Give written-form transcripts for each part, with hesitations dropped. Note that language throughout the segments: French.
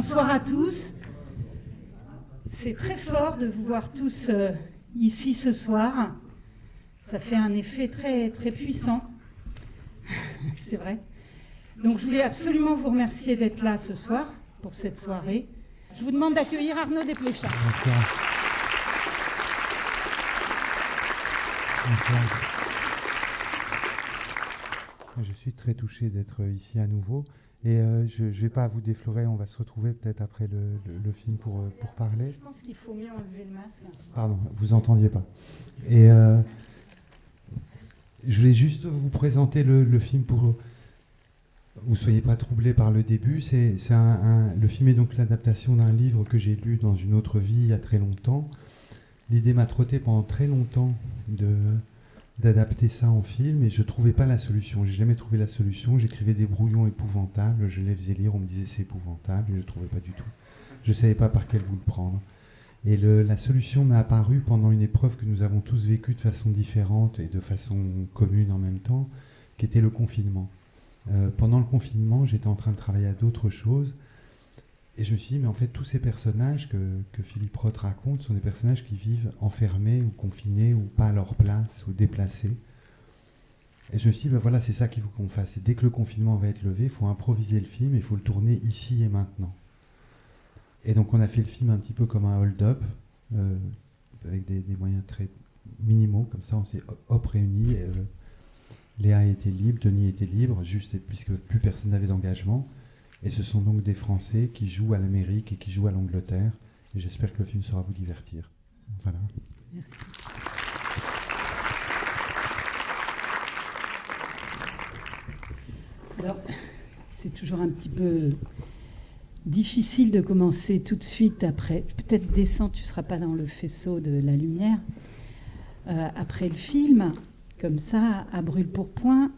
Bonsoir à tous. C'est très fort de vous voir tous ici ce soir. Ça fait un effet très, très puissant. C'est vrai. Donc je voulais absolument vous remercier d'être là ce soir pour cette soirée. Je vous demande d'accueillir Arnaud Desplechin. Je suis très touché d'être ici à nouveau. Et je ne vais pas vous déflorer, on va se retrouver peut-être après le film pour parler. Je pense qu'il faut mieux enlever le masque. Pardon, vous entendiez pas. Et je voulais juste vous présenter le film pour vous ne soyez pas troublés par le début. Le film est donc l'adaptation d'un livre que j'ai lu dans une autre vie il y a très longtemps. L'idée m'a trotté pendant très longtemps d'adapter ça en film et je ne trouvais pas la solution. Je n'ai jamais trouvé la solution. J'écrivais des brouillons épouvantables, je les faisais lire, on me disait c'est épouvantable et je ne trouvais pas du tout. Je ne savais pas par quel bout le prendre. Et la solution m'est apparue pendant une épreuve que nous avons tous vécue de façon différente et de façon commune en même temps, qui était le confinement. Pendant le confinement, j'étais en train de travailler à d'autres choses et je me suis dit, mais en fait, tous ces personnages que Philippe Roth raconte sont des personnages qui vivent enfermés ou confinés ou pas à leur place ou déplacés. Et je me suis dit, ben voilà, c'est ça qu'il faut qu'on fasse. Et dès que le confinement va être levé, il faut improviser le film et il faut le tourner ici et maintenant. Et donc on a fait le film un petit peu comme un hold-up, avec des moyens très minimaux, comme ça on s'est réunis. Léa était libre, Denis était libre, juste puisque plus personne n'avait d'engagement. Et ce sont donc des Français qui jouent à l'Amérique et qui jouent à l'Angleterre. Et j'espère que le film saura vous divertir. Voilà. Merci. Alors, c'est toujours un petit peu difficile de commencer tout de suite après. Peut-être descends, tu ne seras pas dans le faisceau de la lumière. Après le film, comme ça, à brûle-pourpoint.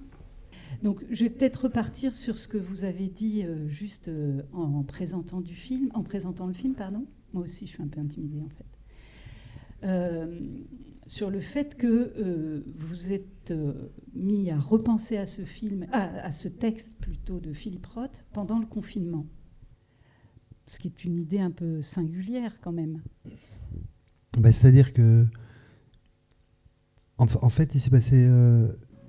Donc, je vais peut-être repartir sur ce que vous avez dit juste en présentant le film, pardon. Moi aussi, je suis un peu intimidée, en fait. Sur le fait que vous êtes mis à repenser à ce film, à ce texte plutôt de Philippe Roth pendant le confinement. Ce qui est une idée un peu singulière, quand même. C'est-à-dire que, en fait, il s'est passé...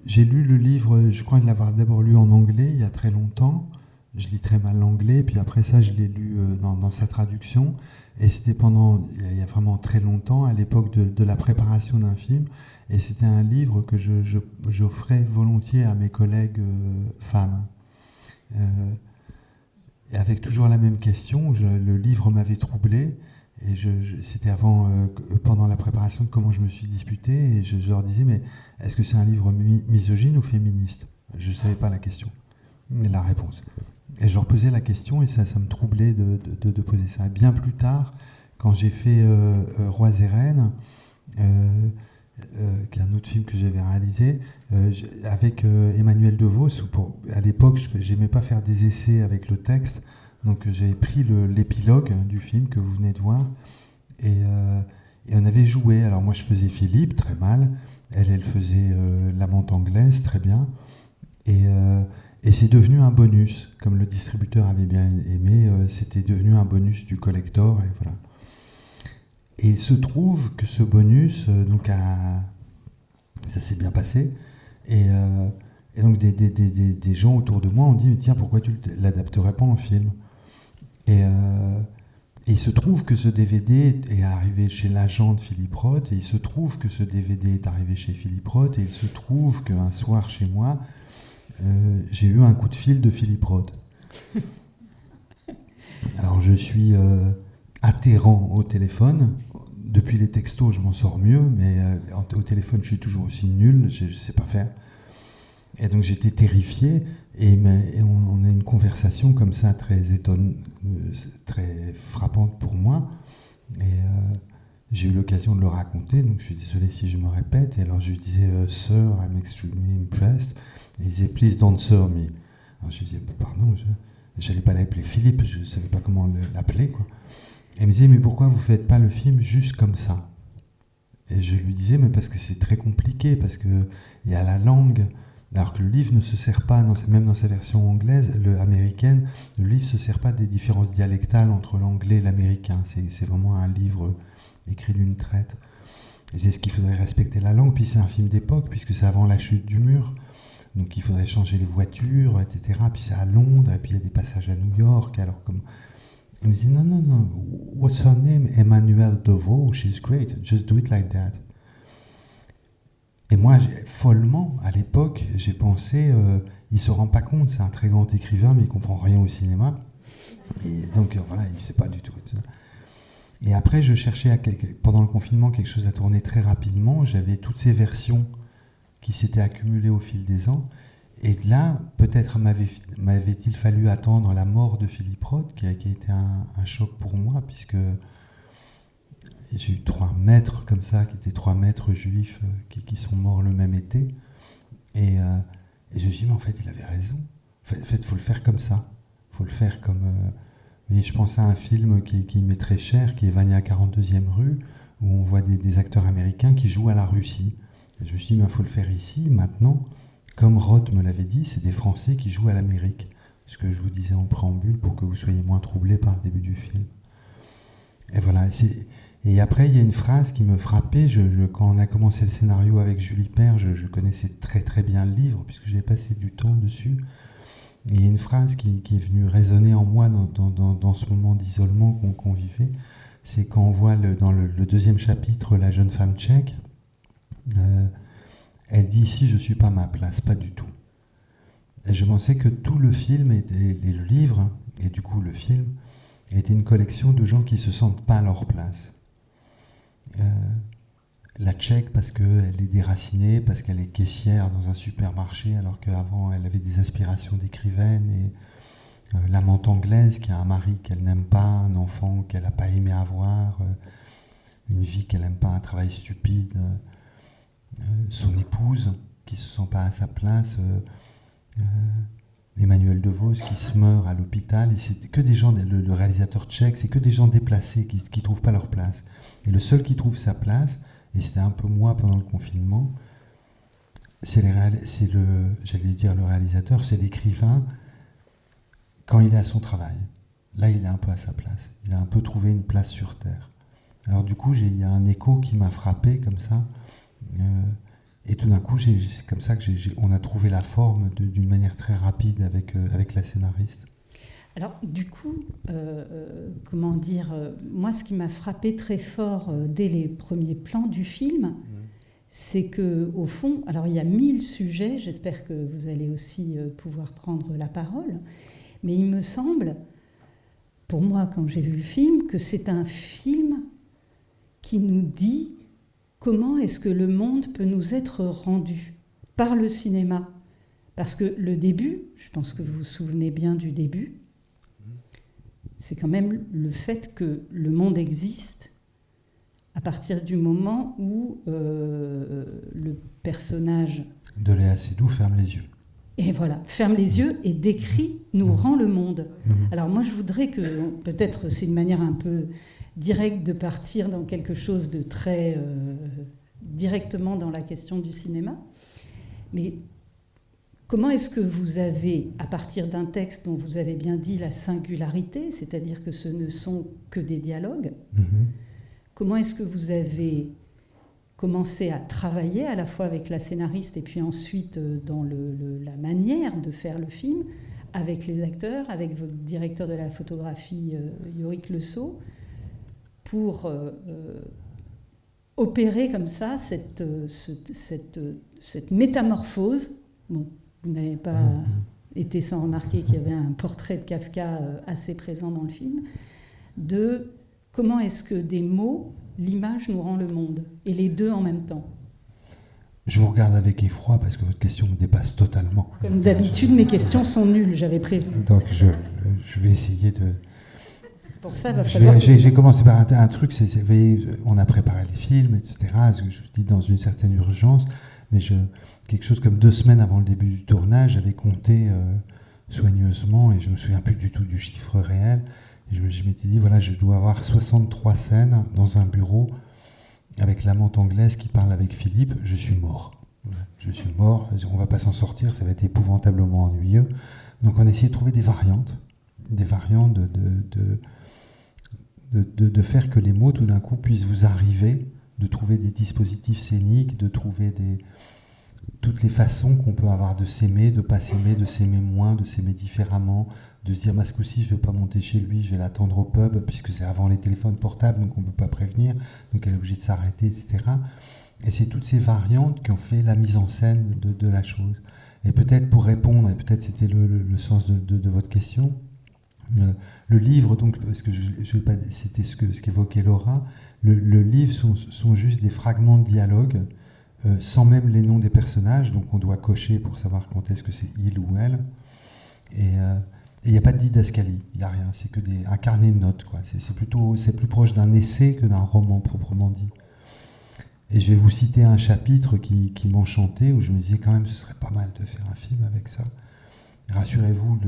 j'ai lu le livre, je crois l'avoir d'abord lu en anglais il y a très longtemps. Je lis très mal l'anglais, puis après ça, je l'ai lu dans sa traduction. Et c'était il y a vraiment très longtemps, à l'époque de la préparation d'un film. Et c'était un livre que j'offrais volontiers à mes collègues femmes. Et avec toujours la même question, le livre m'avait troublé. Et c'était pendant la préparation de comment je me suis disputé. Et je leur disais, mais est-ce que c'est un livre misogyne ou féministe ? Je ne savais pas la question, la réponse. Et je leur posais la question et ça me troublait de poser ça. Et bien plus tard, quand j'ai fait Rois et Reines, qui est un autre film que j'avais réalisé, avec Emmanuel DeVos, à l'époque, je n'aimais pas faire des essais avec le texte, donc j'avais pris l'épilogue du film que vous venez de voir, et on avait joué. Alors moi, je faisais Philippe, très mal, elle faisait l'amante anglaise, très bien, et c'est devenu un bonus, comme le distributeur avait bien aimé, c'était devenu un bonus du collector, et voilà. Et il se trouve que ce bonus, ça s'est bien passé, et donc des gens autour de moi ont dit, tiens, pourquoi tu ne l'adapterais pas en film ? Et il se trouve que ce DVD est arrivé chez l'agent de Philippe Roth, et il se trouve que ce DVD est arrivé chez Philippe Roth, et il se trouve qu'un soir chez moi, j'ai eu un coup de fil de Philippe Roth. Alors je suis atterrant au téléphone. Depuis les textos, je m'en sors mieux, mais au téléphone, je suis toujours aussi nul, je ne sais pas faire. Et donc j'étais terrifié, et on a une conversation comme ça très très frappante pour moi. Et j'ai eu l'occasion de le raconter, donc je suis désolé si je me répète. Et alors je lui disais, Sir, I'm extremely impressed. Et il disait, please don't sir me. Alors je lui disais, pardon, je n'allais pas l'appeler Philippe, je ne savais pas comment l'appeler, quoi. Et il me disait, mais pourquoi vous ne faites pas le film juste comme ça ? Et je lui disais, mais parce que c'est très compliqué, parce qu'il y a la langue, Alors que le livre ne se sert pas, même dans sa version anglaise, américaine, le livre ne se sert pas des différences dialectales entre l'anglais et l'américain. C'est vraiment un livre écrit d'une traite. Et c'est ce qu'il faudrait respecter la langue. Puis c'est un film d'époque, puisque c'est avant la chute du mur. Donc il faudrait changer les voitures, etc. Puis c'est à Londres, et puis il y a des passages à New York. Alors comme... Il me dit, non, what's her name? Emmanuelle Deveau, she's great, just do it like that. Et moi, follement, à l'époque, j'ai pensé, il se rend pas compte, c'est un très grand écrivain, mais il comprend rien au cinéma. Et donc voilà, il sait pas du tout. Et après, je cherchais, pendant le confinement, quelque chose à tourner très rapidement. J'avais toutes ces versions qui s'étaient accumulées au fil des ans. Et là, peut-être m'avait-il fallu attendre la mort de Philippe Roth, qui a été un choc pour moi, puisque j'ai eu 3 maîtres comme ça, qui étaient 3 maîtres juifs qui sont morts le même été. Et je me suis dit, mais en fait, il avait raison. En fait, il faut le faire comme ça. Il faut le faire comme... Et je pensais à un film qui m'est très cher, qui est Vania 42e rue, où on voit des acteurs américains qui jouent à la Russie. Et je me suis dit, il faut le faire ici, maintenant. Comme Roth me l'avait dit, c'est des Français qui jouent à l'Amérique. Ce que je vous disais en préambule, pour que vous soyez moins troublés par le début du film. Et voilà. Et après, il y a une phrase qui me frappait. Quand on a commencé le scénario avec Julie Père, je connaissais très très bien le livre, puisque j'ai passé du temps dessus. Et il y a une phrase qui est venue résonner en moi dans ce moment d'isolement qu'on vivait. C'est quand on voit dans le 2e chapitre la jeune femme tchèque. Elle dit, ici, je ne suis pas à ma place, pas du tout. Et je pensais que tout le film, et le livre, et du coup le film, était une collection de gens qui ne se sentent pas à leur place. La Tchèque, parce qu'elle est déracinée, parce qu'elle est caissière dans un supermarché, alors qu'avant, elle avait des aspirations d'écrivaine. Et l'amante anglaise, qui a un mari qu'elle n'aime pas, un enfant qu'elle n'a pas aimé avoir, une vie qu'elle n'aime pas, un travail stupide... son épouse qui ne se sent pas à sa place, Emmanuelle Devos qui se meurt à l'hôpital, et c'est que des gens, le réalisateur tchèque, c'est que des gens déplacés qui ne trouvent pas leur place. Et le seul qui trouve sa place, et c'était un peu moi pendant le confinement, j'allais dire le réalisateur, c'est l'écrivain quand il est à son travail. Là, il est un peu à sa place. Il a un peu trouvé une place sur Terre. Alors du coup, il y a un écho qui m'a frappé comme ça. Et tout d'un coup, c'est comme ça on a trouvé la forme d'une manière très rapide avec la scénariste. Alors, du coup, comment dire, moi, ce qui m'a frappé très fort dès les premiers plans du film, c'est qu'au fond, alors il y a 1000 sujets, j'espère que vous allez aussi pouvoir prendre la parole, mais il me semble, pour moi, quand j'ai vu le film, que c'est un film qui nous dit comment est-ce que le monde peut nous être rendu par le cinéma. Parce que le début, je pense que vous vous souvenez bien du début, c'est quand même le fait que le monde existe à partir du moment où le personnage de Léa Seydoux ferme les yeux. Et voilà, ferme les yeux et décrit, nous rend le monde. Alors moi, je voudrais que, peut-être c'est une manière un peu directe de partir dans quelque chose de très directement dans la question du cinéma, mais comment est-ce que vous avez, à partir d'un texte dont vous avez bien dit la singularité, c'est-à-dire que ce ne sont que des dialogues, comment est-ce que vous avez commencé à travailler à la fois avec la scénariste et puis ensuite dans la manière de faire le film, avec les acteurs, avec votre directeur de la photographie, Yorick Le Sceau, pour opérer comme ça cette métamorphose. Bon, vous n'avez pas été sans remarquer qu'il y avait un portrait de Kafka assez présent dans le film, de comment est-ce que des mots, l'image nous rend le monde, et les deux en même temps. Je vous regarde avec effroi parce que votre question me dépasse totalement. Comme d'habitude, mes questions sont nulles, j'avais prévu. Donc je vais essayer de... C'est pour ça, va falloir... J'ai commencé par un truc, vous voyez, on a préparé les films, etc. Je dis dans une certaine urgence, mais quelque chose comme 2 semaines avant le début du tournage, j'avais compté soigneusement, et je ne me souviens plus du tout du chiffre réel. Et je m'étais dit, voilà, je dois avoir 63 scènes dans un bureau avec l'amante anglaise qui parle avec Philippe, je suis mort. Voilà, je suis mort, on ne va pas s'en sortir, ça va être épouvantablement ennuyeux. Donc on a essayé de trouver des variantes de faire que les mots tout d'un coup puissent vous arriver, de trouver des dispositifs scéniques, de trouver toutes les façons qu'on peut avoir de s'aimer, de ne pas s'aimer, de s'aimer moins, de s'aimer différemment, de se dire ce coup-ci je ne vais pas monter chez lui, je vais l'attendre au pub, puisque c'est avant les téléphones portables, donc on ne peut pas prévenir, donc elle est obligée de s'arrêter, etc. Et c'est toutes ces variantes qui ont fait la mise en scène de la chose. Et peut-être pour répondre, et peut-être c'était le sens de votre question, le livre, donc, parce que c'était ce qu'évoquait Laura, le livre sont juste des fragments de dialogue, sans même les noms des personnages, donc on doit cocher pour savoir quand est-ce que c'est il ou elle. Et il n'y a pas de didascalie, il n'y a rien, c'est que un carnet de notes, quoi. C'est plus proche d'un essai que d'un roman proprement dit. Et je vais vous citer un chapitre qui m'enchantait, où je me disais quand même ce serait pas mal de faire un film avec ça. Rassurez-vous,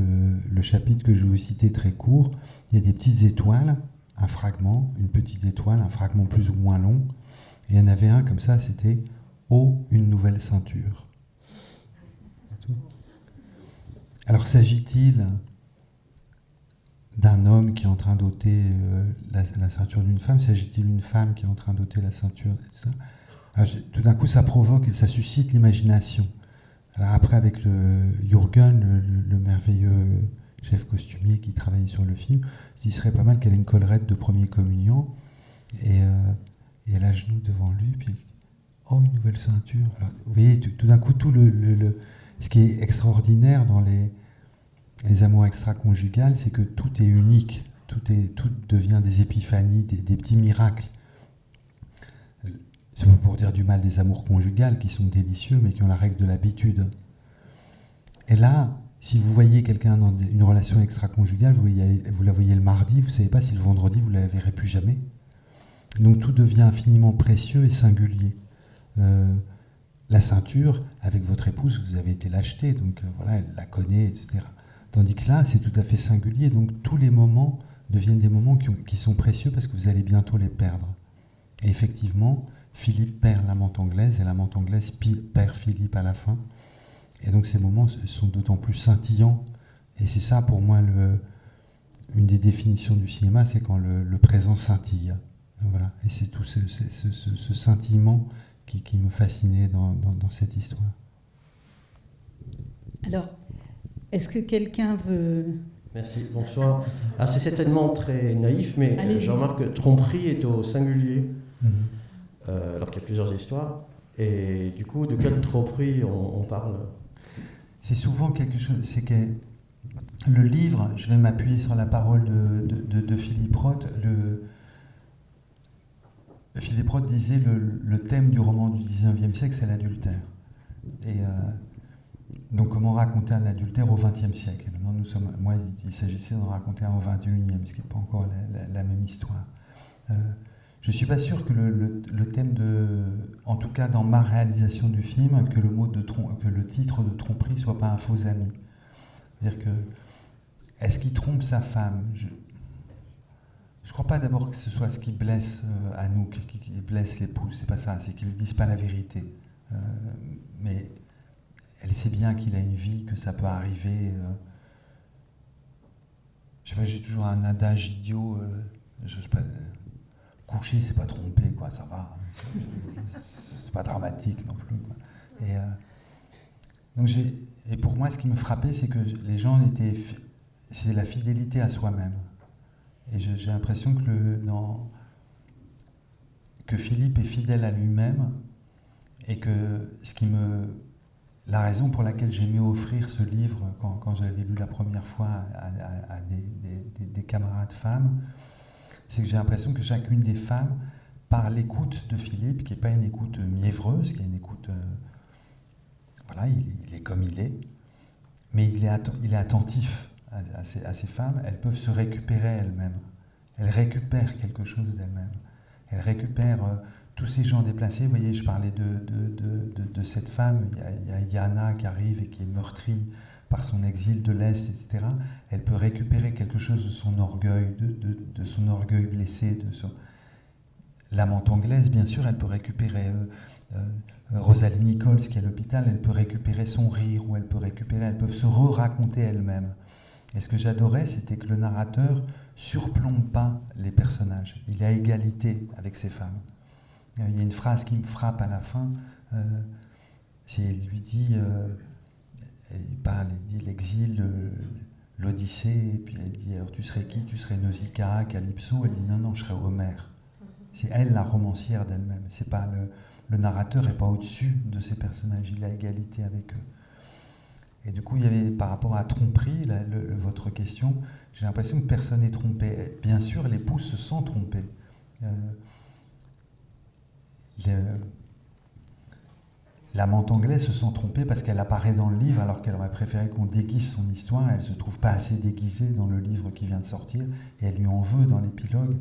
le chapitre que je vais vous citer est très court. Il y a des petites étoiles, un fragment, une petite étoile, un fragment plus ou moins long. Et il y en avait un comme ça, c'était « Oh, une nouvelle ceinture ». Alors s'agit-il d'un homme qui est en train d'ôter la ceinture d'une femme? S'agit-il d'une femme qui est en train d'ôter la ceinture, etc. Alors, tout d'un coup, ça provoque, ça suscite l'imagination. Alors après, avec Jürgen, le merveilleux chef costumier qui travaillait sur le film, il serait pas mal qu'elle ait une collerette de premier communion, et elle agenouille devant lui, puis elle dit « Oh, une nouvelle ceinture ». Alors, vous voyez, tout d'un coup, ce qui est extraordinaire dans les amours extra-conjugales, c'est que tout est unique, tout devient des épiphanies, des petits miracles. C'est pas pour dire du mal des amours conjugales qui sont délicieux, mais qui ont la règle de l'habitude. Et là, si vous voyez quelqu'un dans une relation extra-conjugale, vous la voyez le mardi, vous ne savez pas si le vendredi, vous ne la verrez plus jamais. Donc tout devient infiniment précieux et singulier. La ceinture, avec votre épouse, vous avez été l'acheter, donc voilà, elle la connaît, etc. Tandis que là, c'est tout à fait singulier, donc tous les moments deviennent des moments qui sont précieux parce que vous allez bientôt les perdre. Et effectivement, Philippe perd l'amante anglaise et l'amante anglaise perd Philippe à la fin. Et donc ces moments sont d'autant plus scintillants. Et c'est ça pour moi une des définitions du cinéma, c'est quand le présent scintille. Voilà. Et c'est tout ce scintillement qui me fascinait dans cette histoire. Alors, est-ce que quelqu'un veut... Merci, bonsoir. Ah, c'est certainement très naïf, mais je remarque que tromperie est au singulier. Alors qu'il y a plusieurs histoires. Et du coup, de quelle tromperie on parle? C'est souvent quelque chose... C'est que le livre, je vais m'appuyer sur la parole de Philippe Roth. Philippe Roth disait le thème du roman du 19e siècle, c'est l'adultère. Et donc comment raconter un adultère au 20e siècle? Moi, il s'agissait d'en raconter un au 21e, ce qui n'est pas encore la même histoire. Je ne suis pas sûr que le thème en tout cas dans ma réalisation du film, que le titre de tromperie soit pas un faux ami. C'est-à-dire que, est-ce qu'il trompe sa femme? Je ne crois pas d'abord que ce soit ce qui blesse Anouk, qui blesse l'épouse, c'est pas ça, c'est qu'ils ne disent pas la vérité. Mais elle sait bien qu'il a une vie, que ça peut arriver. Je sais pas, j'ai toujours un adage idiot, je sais pas... Coucher, c'est pas tromper, quoi, ça va. C'est pas dramatique non plus, quoi. Et pour moi, ce qui me frappait, c'est que les gens c'est la fidélité à soi-même. Et j'ai l'impression que Philippe est fidèle à lui-même, et que la raison pour laquelle j'aimais offrir ce livre quand j'avais lu la première fois à des camarades femmes, c'est que j'ai l'impression que chacune des femmes, par l'écoute de Philippe, qui n'est pas une écoute mièvreuse, qui est une écoute... voilà, il est comme il est, mais il est attentif à ces femmes. Elles peuvent se récupérer elles-mêmes. Elles récupèrent quelque chose d'elles-mêmes. Elles récupèrent tous ces gens déplacés. Vous voyez, je parlais de cette femme, il y a Yana qui arrive et qui est meurtrie par son exil de l'Est, etc. Elle peut récupérer quelque chose de son orgueil, de son orgueil blessé. l'amante anglaise, bien sûr, elle peut récupérer Rosalie Nichols qui est à l'hôpital, elle peut récupérer son rire, ou elle peut se re-raconter elle-même. Et ce que j'adorais, c'était que le narrateur surplombe pas les personnages. Il est à égalité avec ces femmes. Il y a une phrase qui me frappe à la fin. Elle lui dit, il parle, il dit l'exil, l'Odyssée, et puis elle dit, alors tu serais qui? Tu serais Nausicaa, Calypso? Elle dit, non, je serais Homère. C'est elle la romancière d'elle-même. C'est pas le narrateur n'est pas au-dessus de ces personnages, il est à égalité avec eux. Et du coup, il y avait, par rapport à tromperie, votre question, j'ai l'impression que personne n'est trompé. Bien sûr, l'épouse se sent trompée. L'amante anglaise se sent trompée parce qu'elle apparaît dans le livre alors qu'elle aurait préféré qu'on déguise son histoire. Elle ne se trouve pas assez déguisée dans le livre qui vient de sortir et elle lui en veut dans l'épilogue.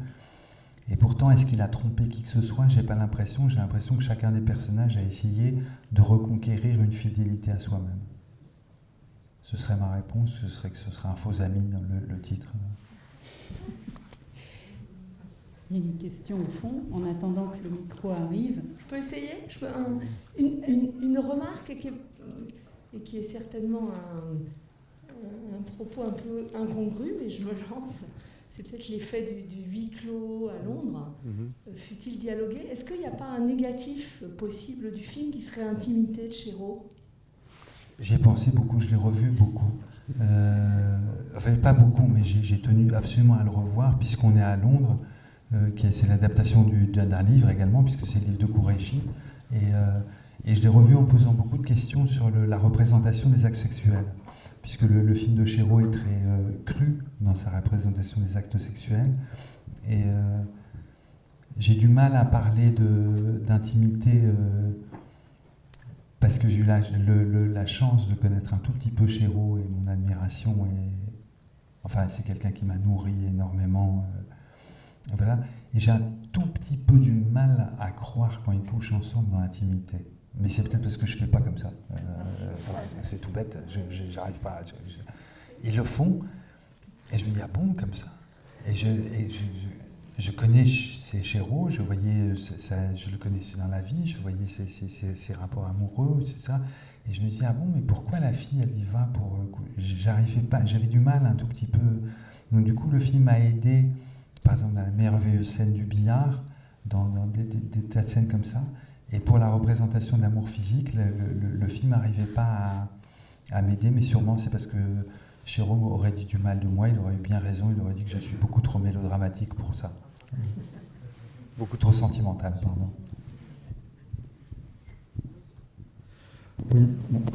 Et pourtant, est-ce qu'il a trompé qui que ce soit? J'ai pas l'impression. J'ai l'impression que chacun des personnages a essayé de reconquérir une fidélité à soi-même. Ce serait ma réponse, ce serait un faux ami dans le titre. Il y a une question au fond, en attendant que le micro arrive. Je peux essayer? Une remarque qui est certainement un propos un peu incongru, mais je me lance. C'est peut-être l'effet du huis clos à Londres. Fut-il dialogué? Est-ce qu'il n'y a pas un négatif possible du film qui serait Intimité de Chéreau? J'y ai pensé beaucoup, je l'ai revu beaucoup. Enfin, pas beaucoup, mais j'ai tenu absolument à le revoir, puisqu'on est à Londres. C'est l'adaptation d'un livre également, puisque c'est le livre de Qureshi. Et je l'ai revu en posant beaucoup de questions sur la représentation des actes sexuels, puisque le film de Chéreau est très cru dans sa représentation des actes sexuels. Et j'ai du mal à parler d'intimité parce que j'ai eu la chance de connaître un tout petit peu Chéreau et mon admiration. Enfin, c'est quelqu'un qui m'a nourri énormément. Voilà. Et j'ai un tout petit peu du mal à croire quand ils couchent ensemble dans l'intimité. Mais c'est peut-être parce que je ne fais pas comme ça. C'est tout bête, j'arrive pas. Ils le font, et je me dis, ah bon, comme ça. Et je connais ces Chéreau, je le connaissais dans la vie, je voyais ses rapports amoureux, c'est ça. Et je me dis, ah bon, mais pourquoi la fille, elle y va pour... J'arrivais pas, j'avais du mal un tout petit peu. Donc du coup, le film m'a aidé, par exemple, dans la merveilleuse scène du billard, dans des tas de scènes comme ça. Et pour la représentation de l'amour physique, le film n'arrivait pas à m'aider, mais sûrement c'est parce que Chéreau aurait dit du mal de moi, il aurait eu bien raison, il aurait dit que je suis beaucoup trop mélodramatique pour ça. Beaucoup trop sentimental, pardon. Oui,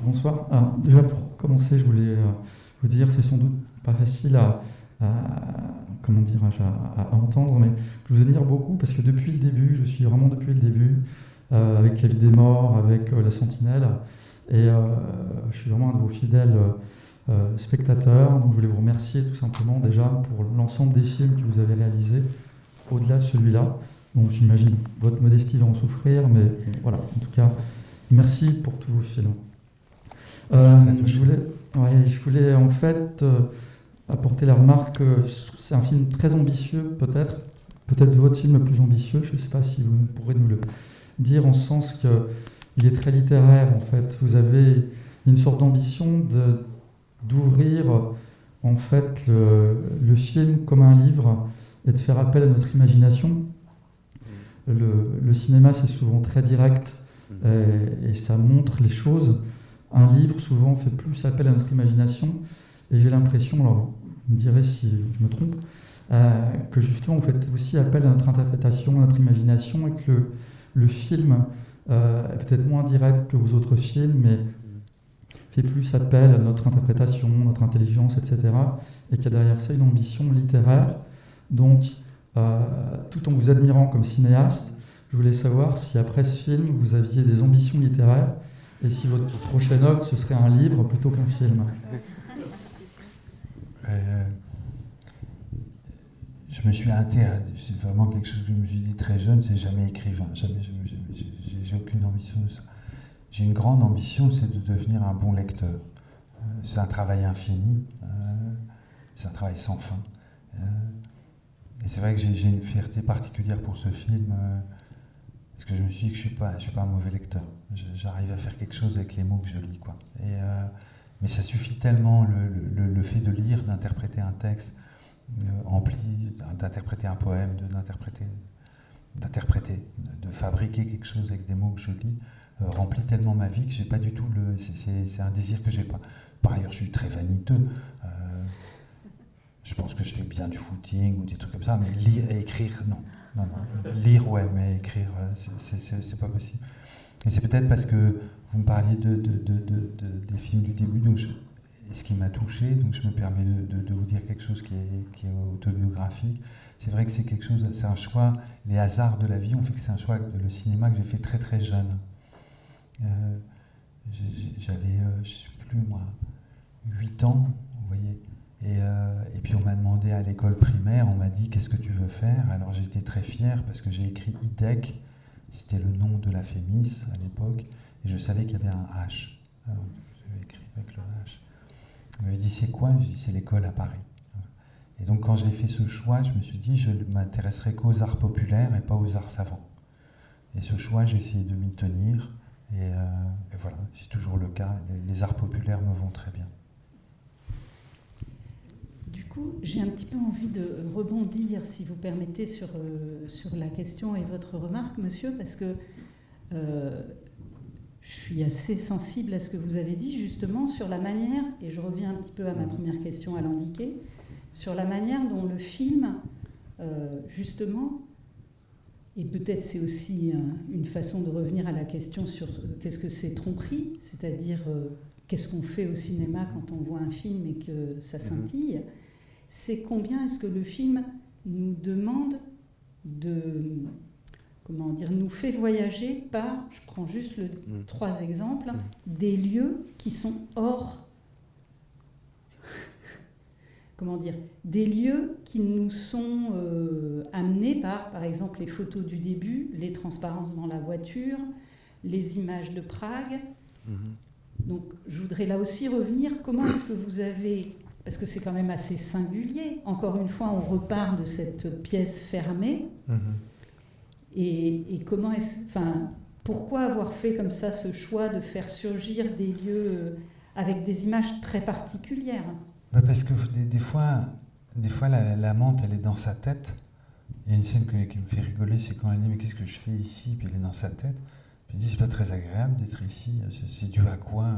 bonsoir. Alors, déjà pour commencer, je voulais vous dire, c'est sans doute pas facile à entendre, mais je vous admire beaucoup parce que depuis le début, je suis vraiment depuis le début, avec La vie des morts, avec La Sentinelle, et je suis vraiment un de vos fidèles spectateurs, donc je voulais vous remercier tout simplement déjà pour l'ensemble des films que vous avez réalisés, au-delà de celui-là. Donc j'imagine votre modestie va en souffrir, mais voilà, en tout cas, merci pour tous vos films. Je voulais en fait apporter la remarque que c'est un film très ambitieux, peut-être votre film le plus ambitieux, je ne sais pas si vous pourrez nous le dire, en ce sens qu'il est très littéraire en fait. Vous avez une sorte d'ambition d'ouvrir en fait le film comme un livre et de faire appel à notre imagination. Le cinéma c'est souvent très direct et ça montre les choses. Un livre souvent fait plus appel à notre imagination et j'ai l'impression, alors vous me direz si je me trompe, que justement vous faites aussi appel à notre interprétation, à notre imagination et que le film est peut-être moins direct que vos autres films mais fait plus appel à notre interprétation, notre intelligence, etc. Et qu'il y a derrière ça une ambition littéraire. Donc, tout en vous admirant comme cinéaste, je voulais savoir si après ce film, vous aviez des ambitions littéraires et si votre prochaine œuvre, ce serait un livre plutôt qu'un film. Je me suis c'est vraiment quelque chose que je me suis dit très jeune, c'est jamais écrivain. J'ai aucune ambition de ça. J'ai une grande ambition, c'est de devenir un bon lecteur. C'est un travail infini, c'est un travail sans fin. Et c'est vrai que j'ai une fierté particulière pour ce film, parce que je me suis dit que je suis pas un mauvais lecteur. J'arrive à faire quelque chose avec les mots que je lis, quoi. Mais ça suffit tellement, le fait de lire, d'interpréter un texte empli, d'interpréter un poème, de fabriquer quelque chose avec des mots que je lis, remplit tellement ma vie que j'ai pas du tout c'est un désir que j'ai pas. Par ailleurs, je suis très vaniteux. Je pense que je fais bien du footing ou des trucs comme ça, mais lire et écrire, non. Lire, ouais, mais écrire, c'est pas possible. Et c'est peut-être parce que vous me parliez des films du début, donc ce qui m'a touché, donc je me permets de vous dire quelque chose qui est autobiographique. C'est vrai que c'est quelque chose, c'est un choix, les hasards de la vie ont fait que c'est un choix de le cinéma que j'ai fait très très jeune. J'avais, je sais plus moi, 8 ans, vous voyez. Et puis on m'a demandé à l'école primaire, on m'a dit qu'est-ce que tu veux faire. Alors j'étais très fier parce que j'ai écrit IDEC, c'était le nom de la Fémis à l'époque, et je savais qu'il y avait un H. Alors j'avais écrit avec le H. On m'avait dit c'est quoi? J'ai dit c'est l'école à Paris. Et donc quand j'ai fait ce choix, je me suis dit je ne m'intéresserai qu'aux arts populaires et pas aux arts savants. Et ce choix, j'ai essayé de m'y tenir, et voilà, c'est toujours le cas. Les arts populaires me vont très bien. J'ai un petit peu envie de rebondir, si vous permettez, sur la question et votre remarque, monsieur, parce que je suis assez sensible à ce que vous avez dit, justement, sur la manière, et je reviens un petit peu à ma première question alambiquée, sur la manière dont le film, justement, et peut-être c'est aussi une façon de revenir à la question sur qu'est-ce que c'est tromperie, c'est-à-dire qu'est-ce qu'on fait au cinéma quand on voit un film et que ça scintille. C'est combien est-ce que le film nous demande nous fait voyager par, je prends juste 3 exemples, des lieux qui sont hors, des lieux qui nous sont amenés par exemple, les photos du début, les transparences dans la voiture, les images de Prague. Donc, je voudrais là aussi revenir, comment est-ce que vous avez... Parce que c'est quand même assez singulier. Encore une fois, on repart de cette pièce fermée. Et comment pourquoi avoir fait comme ça ce choix de faire surgir des lieux avec des images très particulières? Parce que des fois la menthe, elle est dans sa tête. Il y a une scène qui me fait rigoler, c'est quand elle dit « Mais qu'est-ce que je fais ici ?» Puis elle est dans sa tête. Je me dis, c'est pas très agréable d'être ici, c'est dû à quoi?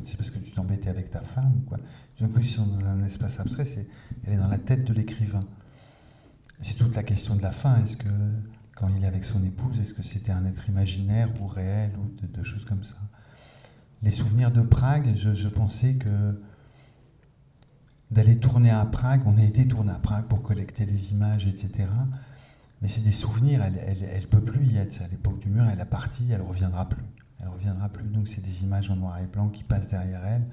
C'est parce que tu t'embêtais avec ta femme ou quoi? D'un coup, ils sont dans un espace abstrait, elle est dans la tête de l'écrivain. C'est toute la question de la fin. Est-ce que, quand il est avec son épouse, est-ce que c'était un être imaginaire ou réel ou de choses comme ça? Les souvenirs de Prague, je pensais que d'aller tourner à Prague, on a été tourner à Prague pour collecter les images, etc. Mais c'est des souvenirs, elle peut plus y être. C'est à l'époque du mur, elle est partie, elle reviendra plus. Elle reviendra plus. Donc c'est des images en noir et blanc qui passent derrière elle.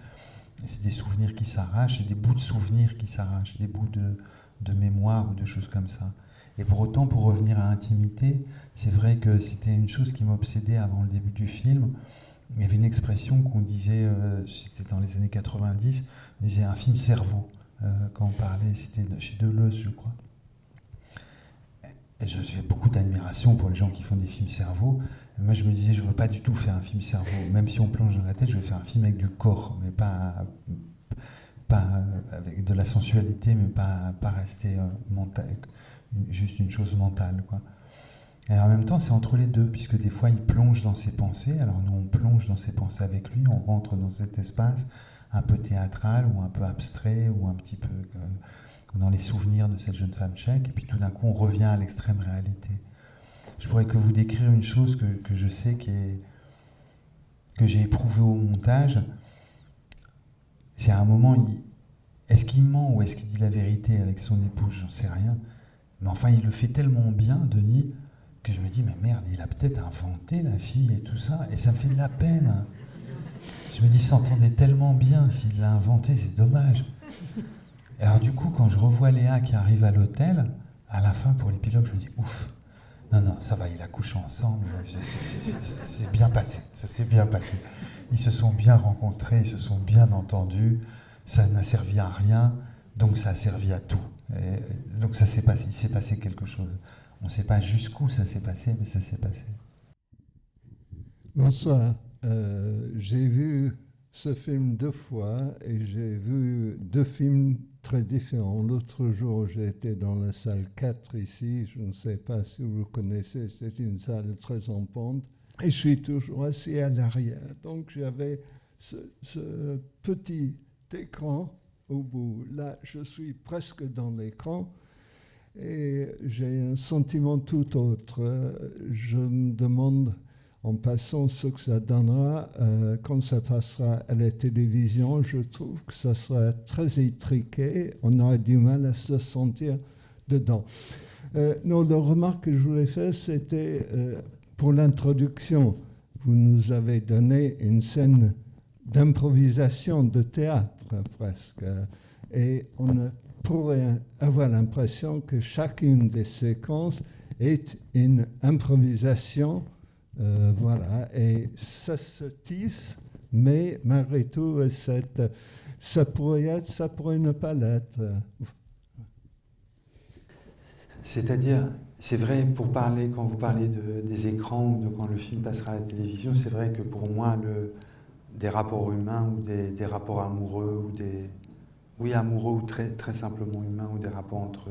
Et c'est des souvenirs qui s'arrachent, et des bouts de souvenirs qui s'arrachent, des bouts de mémoire ou de choses comme ça. Et pour autant, pour revenir à Intimité, c'est vrai que c'était une chose qui m'obsédait avant le début du film. Il y avait une expression qu'on disait, c'était dans les années 90, on disait un film cerveau. Quand on parlait, c'était chez Deleuze, je crois. Et j'ai beaucoup d'admiration pour les gens qui font des films cerveau. Et moi, je me disais, je ne veux pas du tout faire un film cerveau. Même si on plonge dans la tête, je veux faire un film avec du corps, mais pas avec de la sensualité, mais pas rester mental, juste une chose mentale, quoi. Et en même temps, c'est entre les deux, puisque des fois, il plonge dans ses pensées. Alors nous, on plonge dans ses pensées avec lui, on rentre dans cet espace un peu théâtral ou un peu abstrait ou un petit peu... dans les souvenirs de cette jeune femme tchèque, et puis tout d'un coup on revient à l'extrême réalité. Je pourrais que vous décrire une chose que je sais que j'ai éprouvé au montage. C'est à un moment, est-ce qu'il ment ou est-ce qu'il dit la vérité avec son épouse? J'en sais rien. Mais enfin, il le fait tellement bien, Denis, que je me dis, mais merde, il a peut-être inventé la fille et tout ça, et ça me fait de la peine. Je me dis, ça s'entendait tellement bien, s'il l'a inventé, c'est dommage. Alors du coup, quand je revois Léa qui arrive à l'hôtel, à la fin, pour l'épilogue, je me dis, ouf, non, ça va, ils accouchent ensemble, c'est bien passé, ça s'est bien passé. Ils se sont bien rencontrés, ils se sont bien entendus, ça n'a servi à rien, donc ça a servi à tout. Donc il s'est passé quelque chose. On ne sait pas jusqu'où ça s'est passé, mais ça s'est passé. Bonsoir. J'ai vu ce film 2 fois et j'ai vu 2 films très différents. L'autre jour, j'étais dans la salle 4 ici. Je ne sais pas si vous le connaissez, c'est une salle très en pente. Et je suis toujours assis à l'arrière. Donc j'avais ce petit écran au bout. Là, je suis presque dans l'écran et j'ai un sentiment tout autre. Je me demande en passant ce que ça donnera quand ça passera à la télévision. Je trouve que ça sera très étriqué. On aura du mal à se sentir dedans. Non, la remarque que je voulais faire, c'était pour l'introduction. Vous nous avez donné une scène d'improvisation de théâtre presque. Et on pourrait avoir l'impression que chacune des séquences est une improvisation. Voilà, et ça se tisse, mais malgré tout, ça pourrait être, ça pourrait ne pas l'être. C'est-à-dire, c'est vrai, quand vous parlez des écrans ou de quand le film passera à la télévision, c'est vrai que pour moi, des rapports humains ou des rapports amoureux amoureux ou très, très simplement humains ou des rapports entre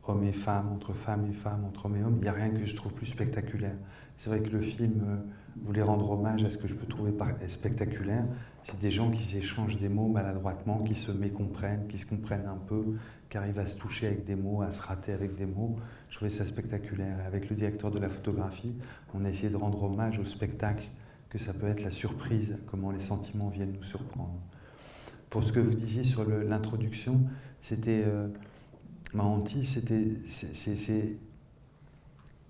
hommes et femmes, entre femmes et femmes, entre hommes et hommes, il n'y a rien que je trouve plus spectaculaire. C'est vrai que le film voulait rendre hommage à ce que je peux trouver spectaculaire. C'est des gens qui s'échangent des mots maladroitement, qui se mécomprennent, qui se comprennent un peu, qui arrivent à se toucher avec des mots, à se rater avec des mots. Je trouvais ça spectaculaire. Avec le directeur de la photographie, on a essayé de rendre hommage au spectacle, que ça peut être la surprise, comment les sentiments viennent nous surprendre. Pour ce que vous disiez sur l'introduction, c'était... ma hantise,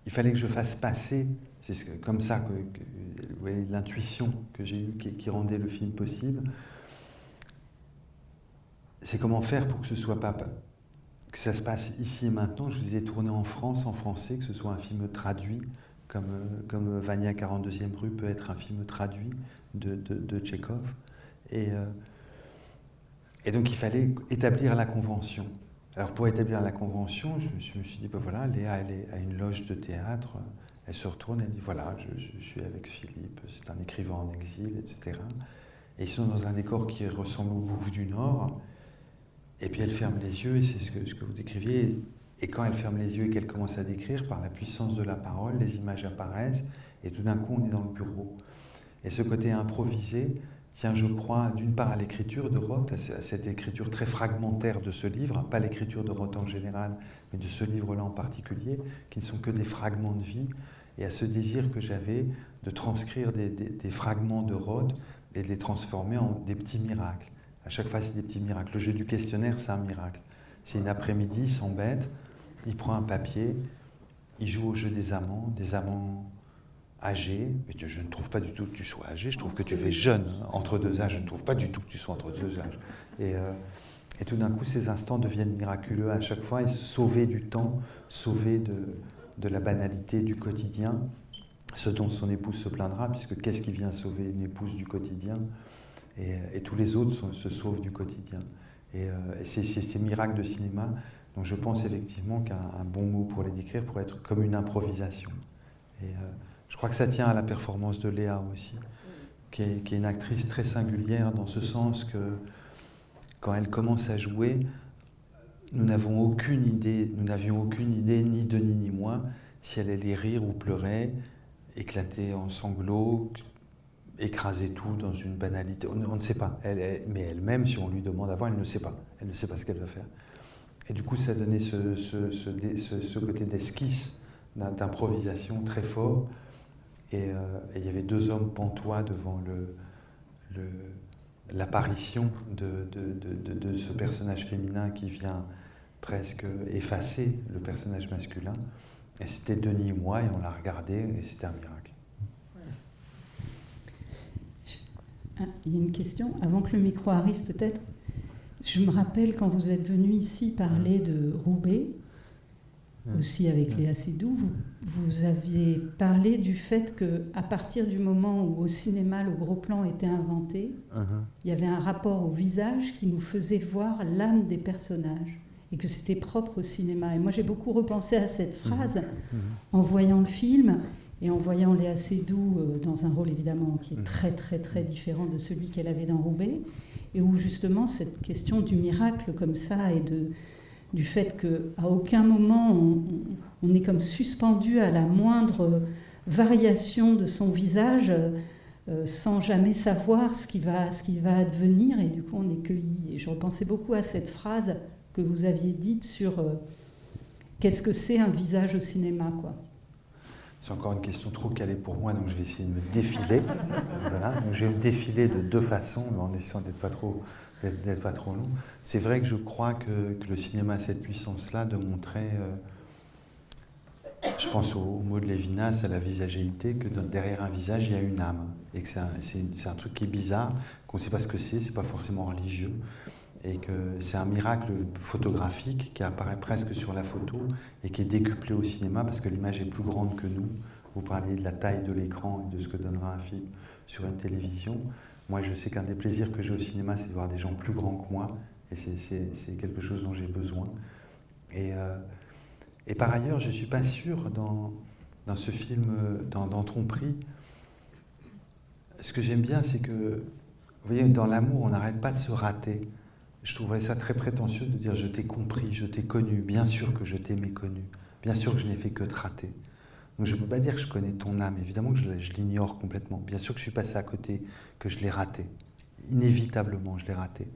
il fallait que je fasse passer, c'est comme ça que vous voyez, l'intuition que j'ai eue qui rendait le film possible. C'est comment faire pour que ce soit pas que ça se passe ici et maintenant. Je vous ai tourné en France, en français, que ce soit un film traduit, comme Vania 42e rue peut être un film traduit de Tchekhov. Et donc il fallait établir la convention. Alors pour établir la convention, je me suis dit, ben voilà, Léa, elle est à une loge de théâtre, elle se retourne, elle dit, voilà, je suis avec Philippe, c'est un écrivain en exil, etc. Et ils sont dans un décor qui ressemble au Bouffe du Nord, et puis elle ferme les yeux, et c'est ce que vous décriviez, et quand elle ferme les yeux et qu'elle commence à décrire, par la puissance de la parole, les images apparaissent, et tout d'un coup on est dans le bureau. Et ce côté improvisé tient, je crois, d'une part à l'écriture de Roth, à cette écriture très fragmentaire de ce livre, pas l'écriture de Roth en général, mais de ce livre-là en particulier, qui ne sont que des fragments de vie, et à ce désir que j'avais de transcrire des fragments de Roth et de les transformer en des petits miracles. À chaque fois, c'est des petits miracles. Le jeu du questionnaire, c'est un miracle. C'est une après-midi, il s'embête, il prend un papier, il joue au jeu des amants âgé, mais je ne trouve pas du tout que tu sois âgé, je trouve que tu fais jeune, entre deux âges, je ne trouve pas du tout que tu sois entre deux âges. Et tout d'un coup, ces instants deviennent miraculeux à chaque fois, et sauver du temps, sauver de la banalité du quotidien, ce dont son épouse se plaindra, puisque qu'est-ce qui vient sauver une épouse du quotidien, et tous les autres se sauvent du quotidien. Et c'est ces miracles de cinéma, donc je pense effectivement qu'un bon mot pour les décrire pourrait être comme une improvisation. Je crois que ça tient à la performance de Léa aussi, qui est une actrice très singulière dans ce sens que quand elle commence à jouer, nous n'avions aucune idée, ni Denis ni moi, si elle allait rire ou pleurer, éclater en sanglots, écraser tout dans une banalité. On ne sait pas. Mais elle-même, si on lui demande avant, elle ne sait pas. Elle ne sait pas ce qu'elle va faire. Et du coup, ça donnait ce côté d'esquisse, d'improvisation très fort. Et il y avait 2 hommes pantois devant l'apparition de ce personnage féminin qui vient presque effacer le personnage masculin. Et c'était Denis et moi, et on l'a regardé, et c'était un miracle. Il y a une question, avant que le micro arrive peut-être. Je me rappelle quand vous êtes venu ici parler de Roubaix, aussi avec Léa Seydoux, vous aviez parlé du fait qu'à partir du moment où au cinéma le gros plan était inventé, il y avait un rapport au visage qui nous faisait voir l'âme des personnages. et que c'était propre au cinéma. Et moi, j'ai beaucoup repensé à cette phrase en voyant le film et en voyant Léa Seydoux dans un rôle évidemment qui est très très très différent de celui qu'elle avait dans Roubaix, et où justement cette question du miracle comme ça et du fait qu'à aucun moment on est comme suspendu à la moindre variation de son visage sans jamais savoir ce qui va advenir, et du coup on est cueilli. Et je repensais beaucoup à cette phrase que vous aviez dite sur qu'est-ce que c'est un visage au cinéma, quoi. C'est encore une question trop calée pour moi, donc je vais essayer de me défiler. Voilà. Donc je vais me défiler de deux façons, en essayant d'être pas trop long. C'est vrai que je crois que le cinéma a cette puissance-là de montrer, je pense au mot de Lévinas, à la visagéité, que derrière un visage, il y a une âme. Et que c'est un truc qui est bizarre, qu'on ne sait pas ce que c'est pas forcément religieux. Et que c'est un miracle photographique qui apparaît presque sur la photo et qui est décuplé au cinéma parce que l'image est plus grande que nous. Vous parliez de la taille de l'écran et de ce que donnera un film sur une télévision. Moi, je sais qu'un des plaisirs que j'ai au cinéma, c'est de voir des gens plus grands que moi, et c'est quelque chose dont j'ai besoin. Et par ailleurs, je ne suis pas sûr dans ce film, dans Tromperie, ce que j'aime bien, c'est que, vous voyez, dans l'amour, on n'arrête pas de se rater. Je trouverais ça très prétentieux de dire « je t'ai compris, je t'ai connu, bien sûr que je t'ai méconnu, bien sûr que je n'ai fait que te rater ». Donc je ne peux pas dire que je connais ton âme, évidemment que je l'ignore complètement. Bien sûr que je suis passé à côté, que je l'ai raté. Inévitablement, je l'ai raté.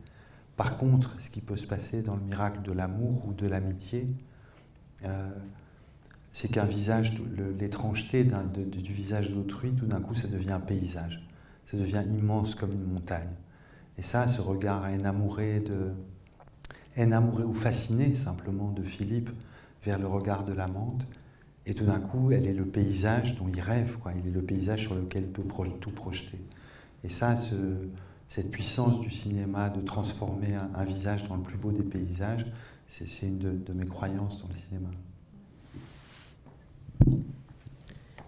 Par contre, ce qui peut se passer dans le miracle de l'amour ou de l'amitié, c'est qu'un visage, l'étrangeté du visage d'autrui, tout d'un coup, ça devient un paysage. Ça devient immense comme une montagne. Et ça, ce regard énamouré ou fasciné simplement de Philippe vers le regard de l'amante, et tout d'un coup, elle est le paysage dont il rêve, quoi. Il est le paysage sur lequel il peut tout projeter. Et ça, cette puissance du cinéma de transformer un visage dans le plus beau des paysages, c'est une de mes croyances dans le cinéma.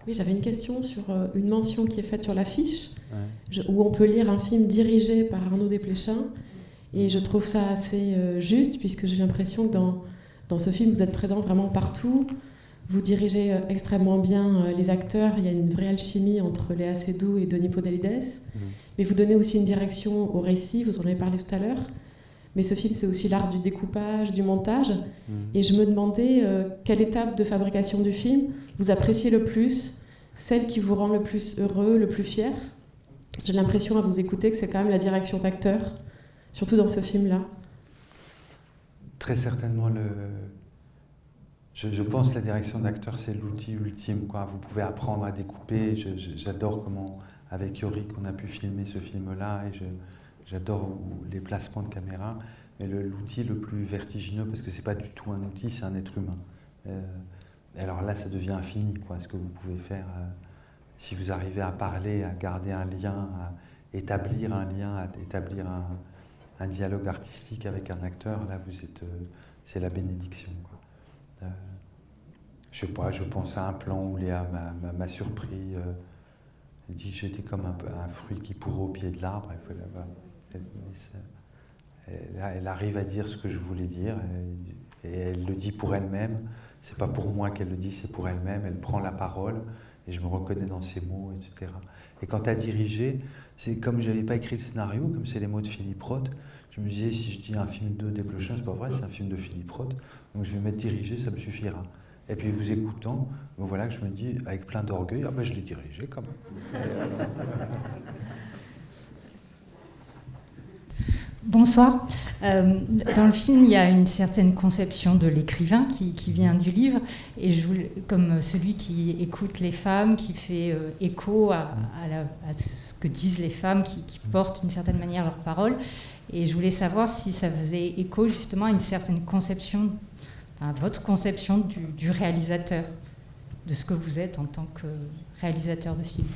Oui, j'avais une question sur une mention qui est faite sur l'affiche, où on peut lire un film dirigé par Arnaud Desplechin, et je trouve ça assez juste, puisque j'ai l'impression que dans ce film, vous êtes présent vraiment partout, vous dirigez extrêmement bien les acteurs, il y a une vraie alchimie entre Léa Seydoux et Denis Podalides, mais vous donnez aussi une direction au récit, vous en avez parlé tout à l'heure, mais ce film, c'est aussi l'art du découpage, du montage, et je me demandais quelle étape de fabrication du film vous appréciez le plus, celle qui vous rend le plus heureux, le plus fier. J'ai l'impression à vous écouter que c'est quand même la direction d'acteur, surtout dans ce film-là. Très certainement, je pense que la direction d'acteur, c'est l'outil ultime, quoi. Vous pouvez apprendre à découper. J'adore comment, avec Yorick, on a pu filmer ce film-là, et j'adore les placements de caméra. Mais l'outil le plus vertigineux, parce que c'est pas du tout un outil, c'est un être humain. Alors là, ça devient infini, quoi, ce que vous pouvez faire. Si vous arrivez à parler, à garder un lien, à établir un lien, à établir un dialogue artistique avec un acteur, là, c'est la bénédiction, quoi. Je sais pas, je pense à un plan où Léa m'a surpris. Elle dit que j'étais comme un fruit qui pourrait au pied de l'arbre. Elle arrive à dire ce que je voulais dire, et elle le dit pour elle-même. C'est pas pour moi qu'elle le dit, c'est pour elle-même. Elle prend la parole et je me reconnais dans ses mots, etc. Et quand tu as dirigé, c'est comme je n'avais pas écrit le scénario, comme c'est les mots de Philippe Roth, je me disais, si je dis un film de Desplechin, c'est pas vrai, c'est un film de Philippe Roth, donc je vais mettre dirigé, ça me suffira. Et puis vous écoutant, voilà que je me dis, avec plein d'orgueil, ah ben je l'ai dirigé quand même. Bonsoir. Dans le film, il y a une certaine conception de l'écrivain qui vient du livre, et comme celui qui écoute les femmes, qui fait écho à ce que disent les femmes, qui portent d'une certaine manière leurs paroles. Et je voulais savoir si ça faisait écho justement à une certaine conception, à votre conception du réalisateur, de ce que vous êtes en tant que réalisateur de film.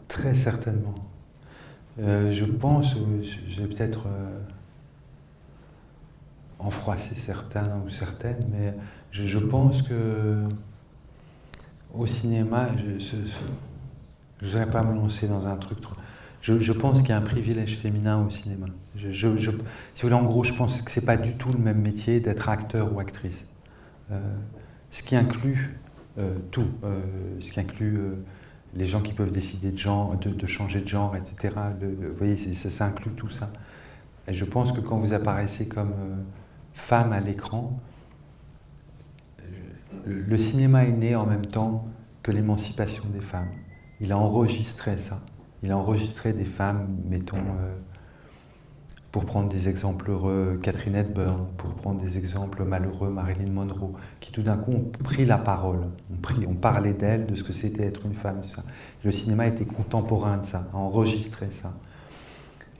Très certainement. Je pense, j'ai peut-être enfroissé certains ou certaines, mais je pense que au cinéma, je ne voudrais pas me lancer dans un truc trop... Je pense qu'il y a un privilège féminin au cinéma. Si vous voulez, en gros, je pense que c'est pas du tout le même métier d'être acteur ou actrice. Ce qui inclut tout, ce qui inclut les gens qui peuvent décider de changer de genre, etc. Vous voyez, ça inclut tout ça. Et je pense que quand vous apparaissez comme femme à l'écran, le cinéma est né en même temps que l'émancipation des femmes. Il a enregistré ça. Il a enregistré des femmes, mettons, pour prendre des exemples heureux, Catherine Hepburn, pour prendre des exemples malheureux, Marilyn Monroe, qui tout d'un coup ont pris la parole, on parlait d'elle, de ce que c'était être une femme. Ça. Le cinéma était contemporain de ça, a enregistré ça.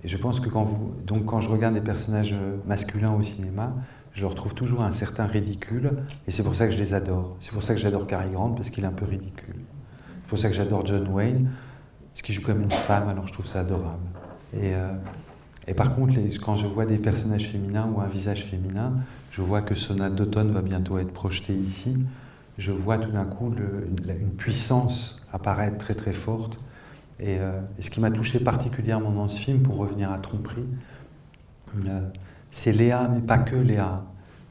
Et je pense que quand je regarde des personnages masculins au cinéma, je retrouve toujours un certain ridicule, et c'est pour ça que je les adore. C'est pour ça que j'adore Cary Grant, parce qu'il est un peu ridicule. C'est pour ça que j'adore John Wayne, parce qu'il joue comme une femme, alors je trouve ça adorable. Et par contre, quand je vois des personnages féminins ou un visage féminin, je vois que Sonate d'automne va bientôt être projetée ici. Je vois tout d'un coup une puissance apparaître très très forte. Et ce qui m'a touché particulièrement dans ce film, pour revenir à Tromperie, c'est Léa, mais pas que Léa.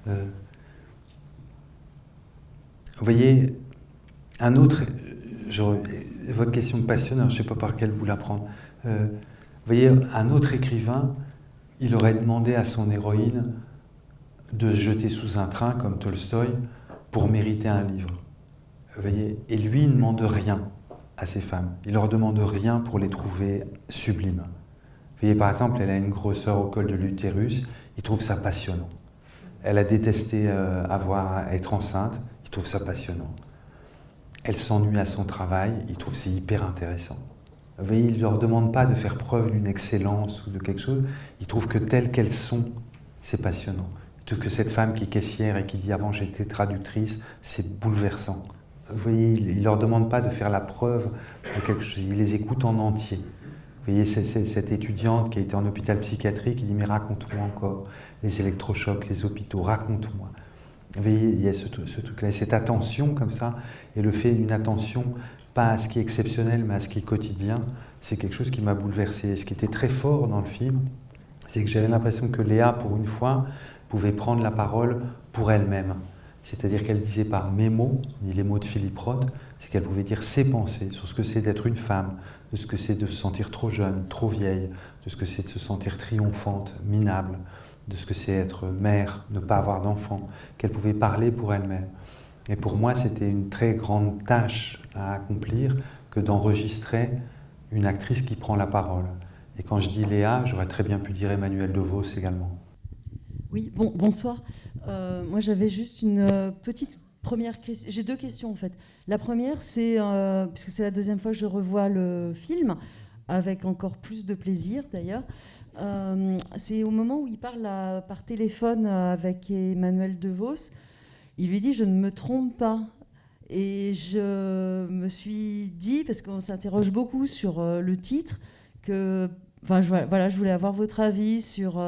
Vous voyez, votre question me passionne, alors je ne sais pas par quelle vous la prendre. Vous voyez, un autre écrivain, il aurait demandé à son héroïne de se jeter sous un train, comme Tolstoï, pour mériter un livre. Vous voyez, et lui, il ne demande rien à ces femmes. Il leur demande rien pour les trouver sublimes. Vous voyez, par exemple, elle a une grosseur au col de l'utérus, il trouve ça passionnant. Elle a détesté être enceinte, il trouve ça passionnant. Elle s'ennuie à son travail, il trouve c'est hyper intéressant. Vous voyez, il ne leur demande pas de faire preuve d'une excellence ou de quelque chose, il trouve que telles qu'elles sont, c'est passionnant. Il trouve que cette femme qui est caissière et qui dit « avant j'étais traductrice », c'est bouleversant. Vous voyez, il ne leur demande pas de faire la preuve de quelque chose, il les écoute en entier. Vous voyez, cette étudiante qui a été en hôpital psychiatrique, qui dit « mais raconte-moi encore les électrochocs, les hôpitaux, raconte-moi ». Vous voyez, il y a ce truc-là, cette attention comme ça, et le fait d'une attention, pas à ce qui est exceptionnel, mais à ce qui est quotidien, c'est quelque chose qui m'a bouleversé. Et ce qui était très fort dans le film, c'est que j'avais l'impression que Léa, pour une fois, pouvait prendre la parole pour elle-même. C'est-à-dire qu'elle disait par mes mots, ni les mots de Philippe Roth, c'est qu'elle pouvait dire ses pensées sur ce que c'est d'être une femme, de ce que c'est de se sentir trop jeune, trop vieille, de ce que c'est de se sentir triomphante, minable, de ce que c'est être mère, ne pas avoir d'enfant, qu'elle pouvait parler pour elle-même. Et pour moi, c'était une très grande tâche à accomplir que d'enregistrer une actrice qui prend la parole. Et quand je dis Léa, j'aurais très bien pu dire Emmanuelle DeVos également. Oui, bonsoir. Moi, j'avais juste une petite première question. J'ai deux questions, en fait. La première, c'est, puisque c'est la deuxième fois que je revois le film, avec encore plus de plaisir, d'ailleurs, c'est au moment où il parle par téléphone avec Emmanuelle DeVos. Il lui dit « je ne me trompe pas ». Et je me suis dit, parce qu'on s'interroge beaucoup sur le titre, que je voulais avoir votre avis sur...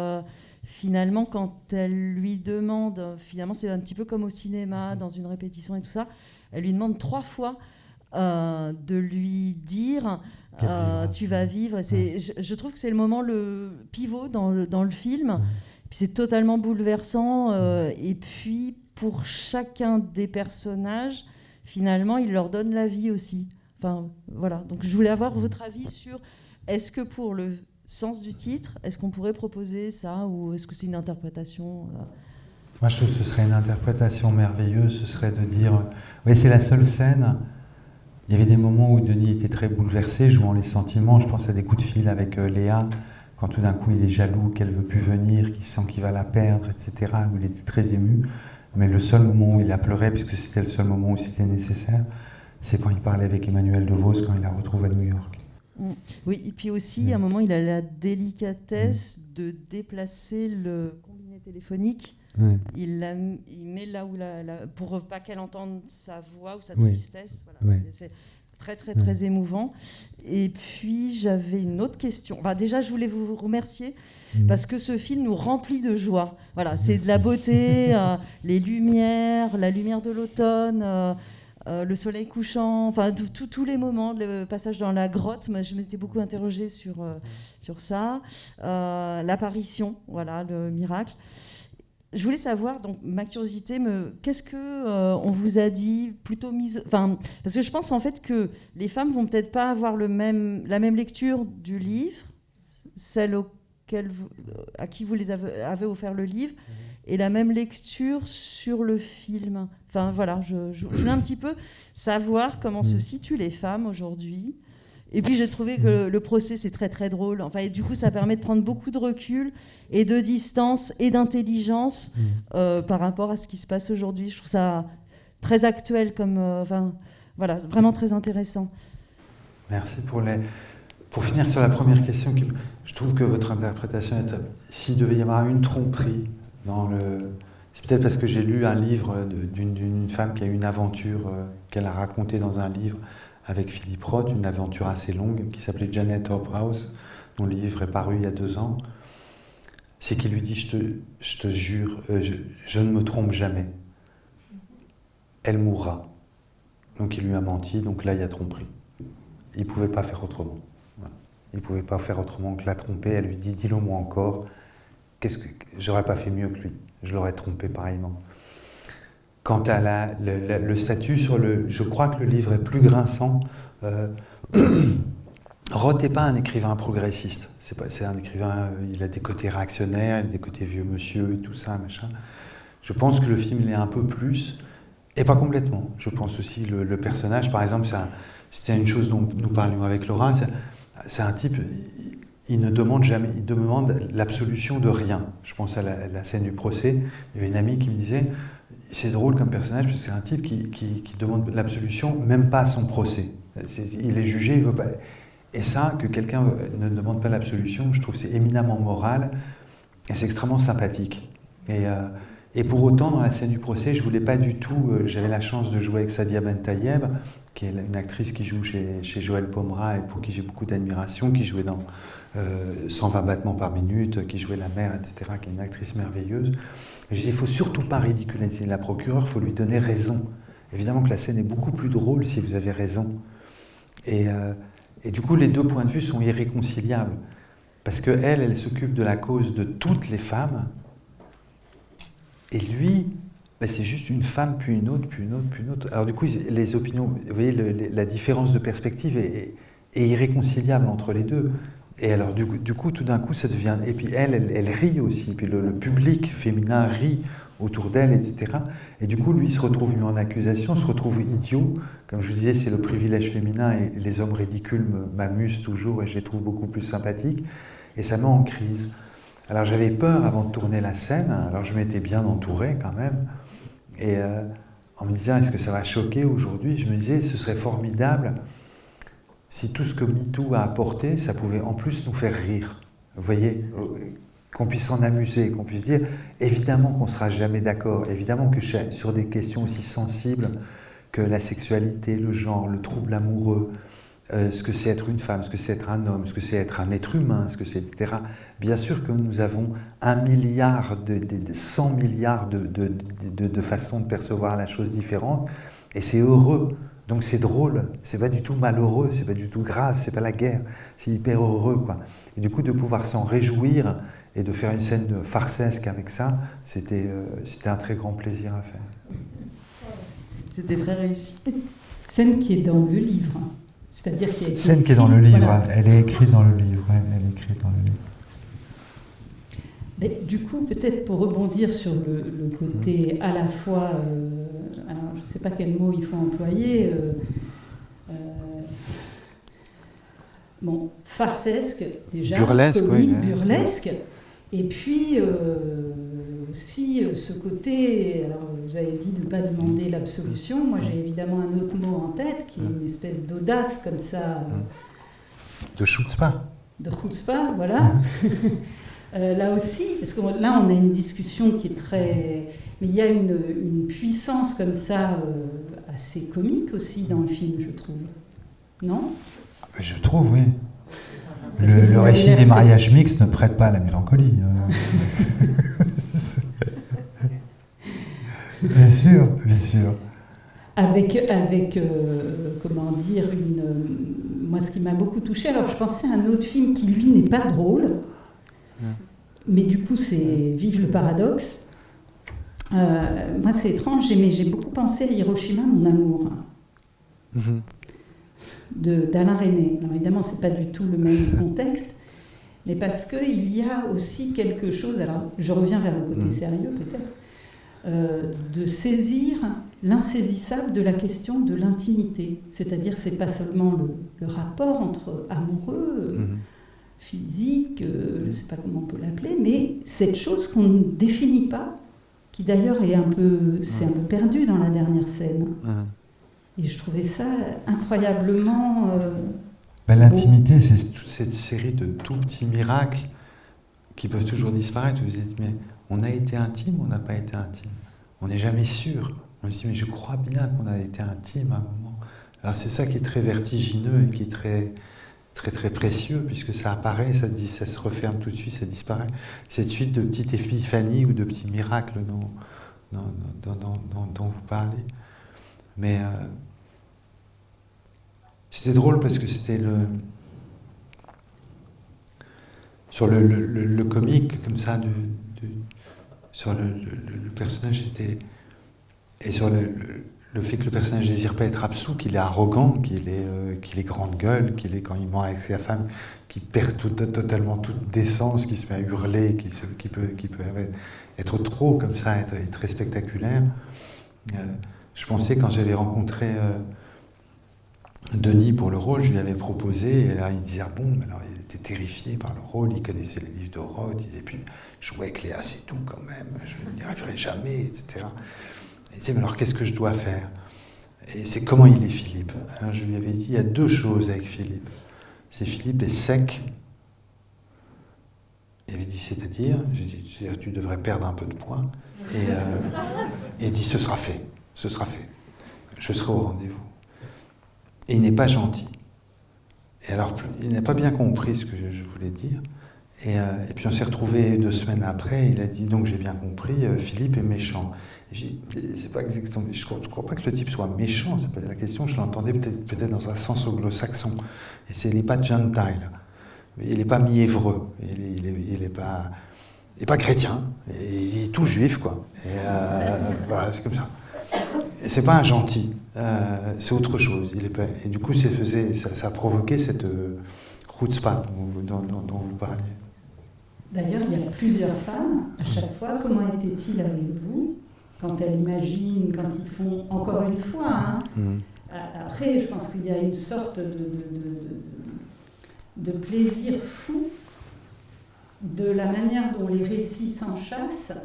finalement, quand elle lui demande, finalement c'est un petit peu comme au cinéma, dans une répétition et tout ça, elle lui demande 3 fois de lui dire tu vas vivre. Je trouve que c'est le moment le pivot dans le film. Puis c'est totalement bouleversant. Et puis pour chacun des personnages, finalement, il leur donne la vie aussi. Enfin, voilà. Donc je voulais avoir votre avis sur est-ce que pour le sens du titre, est-ce qu'on pourrait proposer ça ou est-ce que c'est une interprétation Moi, je trouve que ce serait une interprétation merveilleuse. Ce serait de dire... Oui, c'est la seule scène. Il y avait des moments où Denis était très bouleversé, jouant les sentiments. Je pense à des coups de fil avec Léa, quand tout d'un coup il est jaloux, qu'elle ne veut plus venir, qu'il sent qu'il va la perdre, etc., où il était très ému. Mais le seul moment où il a pleuré, puisque c'était le seul moment où c'était nécessaire, c'est quand il parlait avec Emmanuelle DeVos, quand il la retrouve à New York. Oui, et puis aussi, à un moment, il a la délicatesse de déplacer le combiné téléphonique. Il met là où pour pas qu'elle entende sa voix ou sa tristesse. Voilà. C'est très, très, très émouvant. Et puis, j'avais une autre question. Enfin, déjà, je voulais vous remercier parce que ce film nous remplit de joie. Voilà, c'est de la beauté, les lumières, la lumière de l'automne. le soleil couchant, enfin tous les moments, le passage dans la grotte, moi, je m'étais beaucoup interrogée sur ça, l'apparition, voilà, le miracle. Je voulais savoir, donc ma curiosité, qu'est-ce que on vous a dit plutôt parce que je pense en fait que les femmes vont peut-être pas avoir la même lecture du livre, celle à qui vous les avez offert le livre, et la même lecture sur le film. Enfin voilà, je voulais un petit peu savoir comment se situent les femmes aujourd'hui. Et puis j'ai trouvé que le procès c'est très très drôle. Enfin, et du coup ça permet de prendre beaucoup de recul et de distance et d'intelligence par rapport à ce qui se passe aujourd'hui. Je trouve ça très actuel voilà, vraiment très intéressant. Merci pour finir sur la première question. Je trouve que votre interprétation est... S'il devait y avoir une tromperie c'est peut-être parce que j'ai lu un livre d'une femme qui a eu une aventure qu'elle a racontée dans un livre avec Philippe Roth, une aventure assez longue, qui s'appelait Janet Hobhouse, dont le livre est paru il y a 2 ans. C'est qu'il lui dit, je te jure, je ne me trompe jamais. Elle mourra. Donc il lui a menti, donc là il y a tromperie. Il ne pouvait pas faire autrement. Voilà. Il ne pouvait pas faire autrement que la tromper. Elle lui dit, dis-le moi encore. J'aurais pas fait mieux que lui. Je l'aurais trompé pareillement. Quant à le statut je crois que le livre est plus grinçant. Roth n'est pas un écrivain progressiste. C'est un écrivain, il a des côtés réactionnaires, des côtés vieux monsieur et tout ça, machin. Je pense que le film l'est un peu plus, et pas complètement. Je pense aussi le personnage, par exemple, c'était une chose dont nous parlions avec Laura, c'est un type, il ne demande jamais, il demande l'absolution de rien. Je pense à la scène du procès, il y avait une amie qui me disait, c'est drôle comme personnage, parce que c'est un type qui demande l'absolution, même pas à son procès. Il est jugé, il veut pas... Et ça, que quelqu'un ne demande pas l'absolution, je trouve que c'est éminemment moral, et c'est extrêmement sympathique. Et pour autant, dans la scène du procès, je voulais pas du tout... j'avais la chance de jouer avec Sadia Bentayeb, qui est une actrice qui joue chez Joël Pomera, et pour qui j'ai beaucoup d'admiration, qui jouait dans 120 battements par minute, qui jouait la mère, etc., qui est une actrice merveilleuse. Et je dis, il ne faut surtout pas ridiculiser la procureure, il faut lui donner raison. Évidemment que la scène est beaucoup plus drôle si vous avez raison. Et du coup, les deux points de vue sont irréconciliables. Parce qu'elle s'occupe de la cause de toutes les femmes. Et lui, c'est juste une femme, puis une autre, puis une autre, puis une autre. Alors du coup, les opinions, vous voyez, la différence de perspective est irréconciliable entre les deux. Et alors du coup, tout d'un coup, ça devient... Et puis elle rit aussi. Puis le public féminin rit autour d'elle, etc. Et du coup, lui, il se retrouve mis en accusation, se retrouve idiot. Comme je vous disais, c'est le privilège féminin et les hommes ridicules m'amusent toujours et je les trouve beaucoup plus sympathiques. Et ça met en crise. Alors j'avais peur avant de tourner la scène, alors je m'étais bien entouré quand même. Et en me disant, est-ce que ça va choquer aujourd'hui? Je me disais, ce serait formidable si tout ce que MeToo a apporté, ça pouvait en plus nous faire rire. Vous voyez, qu'on puisse s'en amuser, qu'on puisse dire, évidemment qu'on ne sera jamais d'accord, évidemment que sur des questions aussi sensibles que la sexualité, le genre, le trouble amoureux, ce que c'est être une femme, ce que c'est être un homme, ce que c'est être un être humain, ce que c'est, etc. Bien sûr que nous avons 1 milliard, 100 milliards de façons de percevoir la chose différente, et c'est heureux. Donc c'est drôle, c'est pas du tout malheureux, c'est pas du tout grave, c'est pas la guerre, c'est hyper heureux, quoi. Et du coup, de pouvoir s'en réjouir et de faire une scène farcesque avec ça, c'était un très grand plaisir à faire. C'était très réussi. Scène qui est dans le livre, c'est-à-dire qui est scène qui est dans le livre, voilà. Elle est écrite dans le livre, ouais, elle est écrite dans le livre. Mais, du coup, peut-être pour rebondir sur le côté à la fois, alors je ne sais pas quel mot il faut employer, bon, farcesque déjà, burlesque, comique, oui, burlesque, et puis aussi ce côté, alors vous avez dit de ne pas demander l'absolution, moi j'ai évidemment un autre mot en tête qui est une espèce d'audace comme ça. De chutzpah. De chutzpah, voilà. Là aussi, parce que là on a une discussion qui est très... Mais il y a une puissance comme ça assez comique aussi dans le film, je trouve. Non ? Je trouve, oui. Le récit des mariages mixtes ne prête pas à la mélancolie. Bien sûr, bien sûr. avec comment dire, moi ce qui m'a beaucoup touchée, alors je pensais à un autre film qui lui n'est pas drôle, mais du coup c'est Vive le paradoxe. Moi c'est étrange, j'ai beaucoup pensé à Hiroshima, mon amour, d'Alain Resnais. Alors évidemment c'est pas du tout le même contexte, mais parce qu'il y a aussi quelque chose, alors je reviens vers le côté sérieux peut-être, de saisir l'insaisissable de la question de l'intimité. C'est-à-dire c'est pas seulement le rapport entre amoureux, physique, je ne sais pas comment on peut l'appeler, mais cette chose qu'on ne définit pas, qui d'ailleurs c'est un peu perdu dans la dernière scène. Et je trouvais ça incroyablement... l'intimité, c'est toute cette série de tout petits miracles qui peuvent toujours disparaître. Vous dites, mais on a été intime, on n'a pas été intime. On n'est jamais sûr. On se dit, mais je crois bien qu'on a été intime à un moment. Alors c'est ça qui est très vertigineux et qui est très, très, très précieux, puisque ça apparaît, ça se referme tout de suite, ça disparaît. Cette suite de petites épiphanies ou de petits miracles dont vous parlez. Mais c'était drôle parce que c'était sur le comique, comme ça, sur le personnage, et sur le fait que le personnage ne désire pas être absous, qu'il est arrogant, qu'il est grande gueule, qu'il est, quand il ment avec sa femme, qu'il perd totalement toute décence, qu'il se met à hurler, qui peut être trop comme ça, être très spectaculaire. Je pensais, quand j'avais rencontré Denis pour le rôle, je lui avais proposé, et là il disait bon, alors il était terrifié par le rôle, il connaissait les livres de Roth, et puis jouer avec Léa c'est tout quand même, je n'y arriverai jamais, etc. Il disait mais alors qu'est-ce que je dois faire? Et c'est comment il est Philippe. Alors je lui avais dit il y a deux choses avec Philippe. C'est Philippe est sec. Il avait dit c'est-à-dire, j'ai dit tu devrais perdre un peu de poids. Et il dit ce sera fait, je serai au rendez-vous. Et il n'est pas gentil. Et alors, il n'a pas bien compris ce que je voulais dire. Et puis on s'est retrouvés 2 semaines après, il a dit donc j'ai bien compris, Philippe est méchant. Et j'ai dit, c'est pas exactement, je ne crois pas que le type soit méchant, c'est pas la question, je l'entendais peut-être dans un sens anglo-saxon. Et il n'est pas gentile, il n'est pas mièvreux, il n'est pas chrétien, il est tout juif, quoi. Et voilà, c'est comme ça. Et c'est pas un gentil, c'est autre chose. Et du coup, ça a provoqué cette chutzpah dont vous parliez. D'ailleurs, il y a plusieurs femmes, à chaque fois, comment était-il avec vous, quand elles imaginent, quand ils font, encore une fois, après, je pense qu'il y a une sorte de plaisir fou de la manière dont les récits s'enchâssent,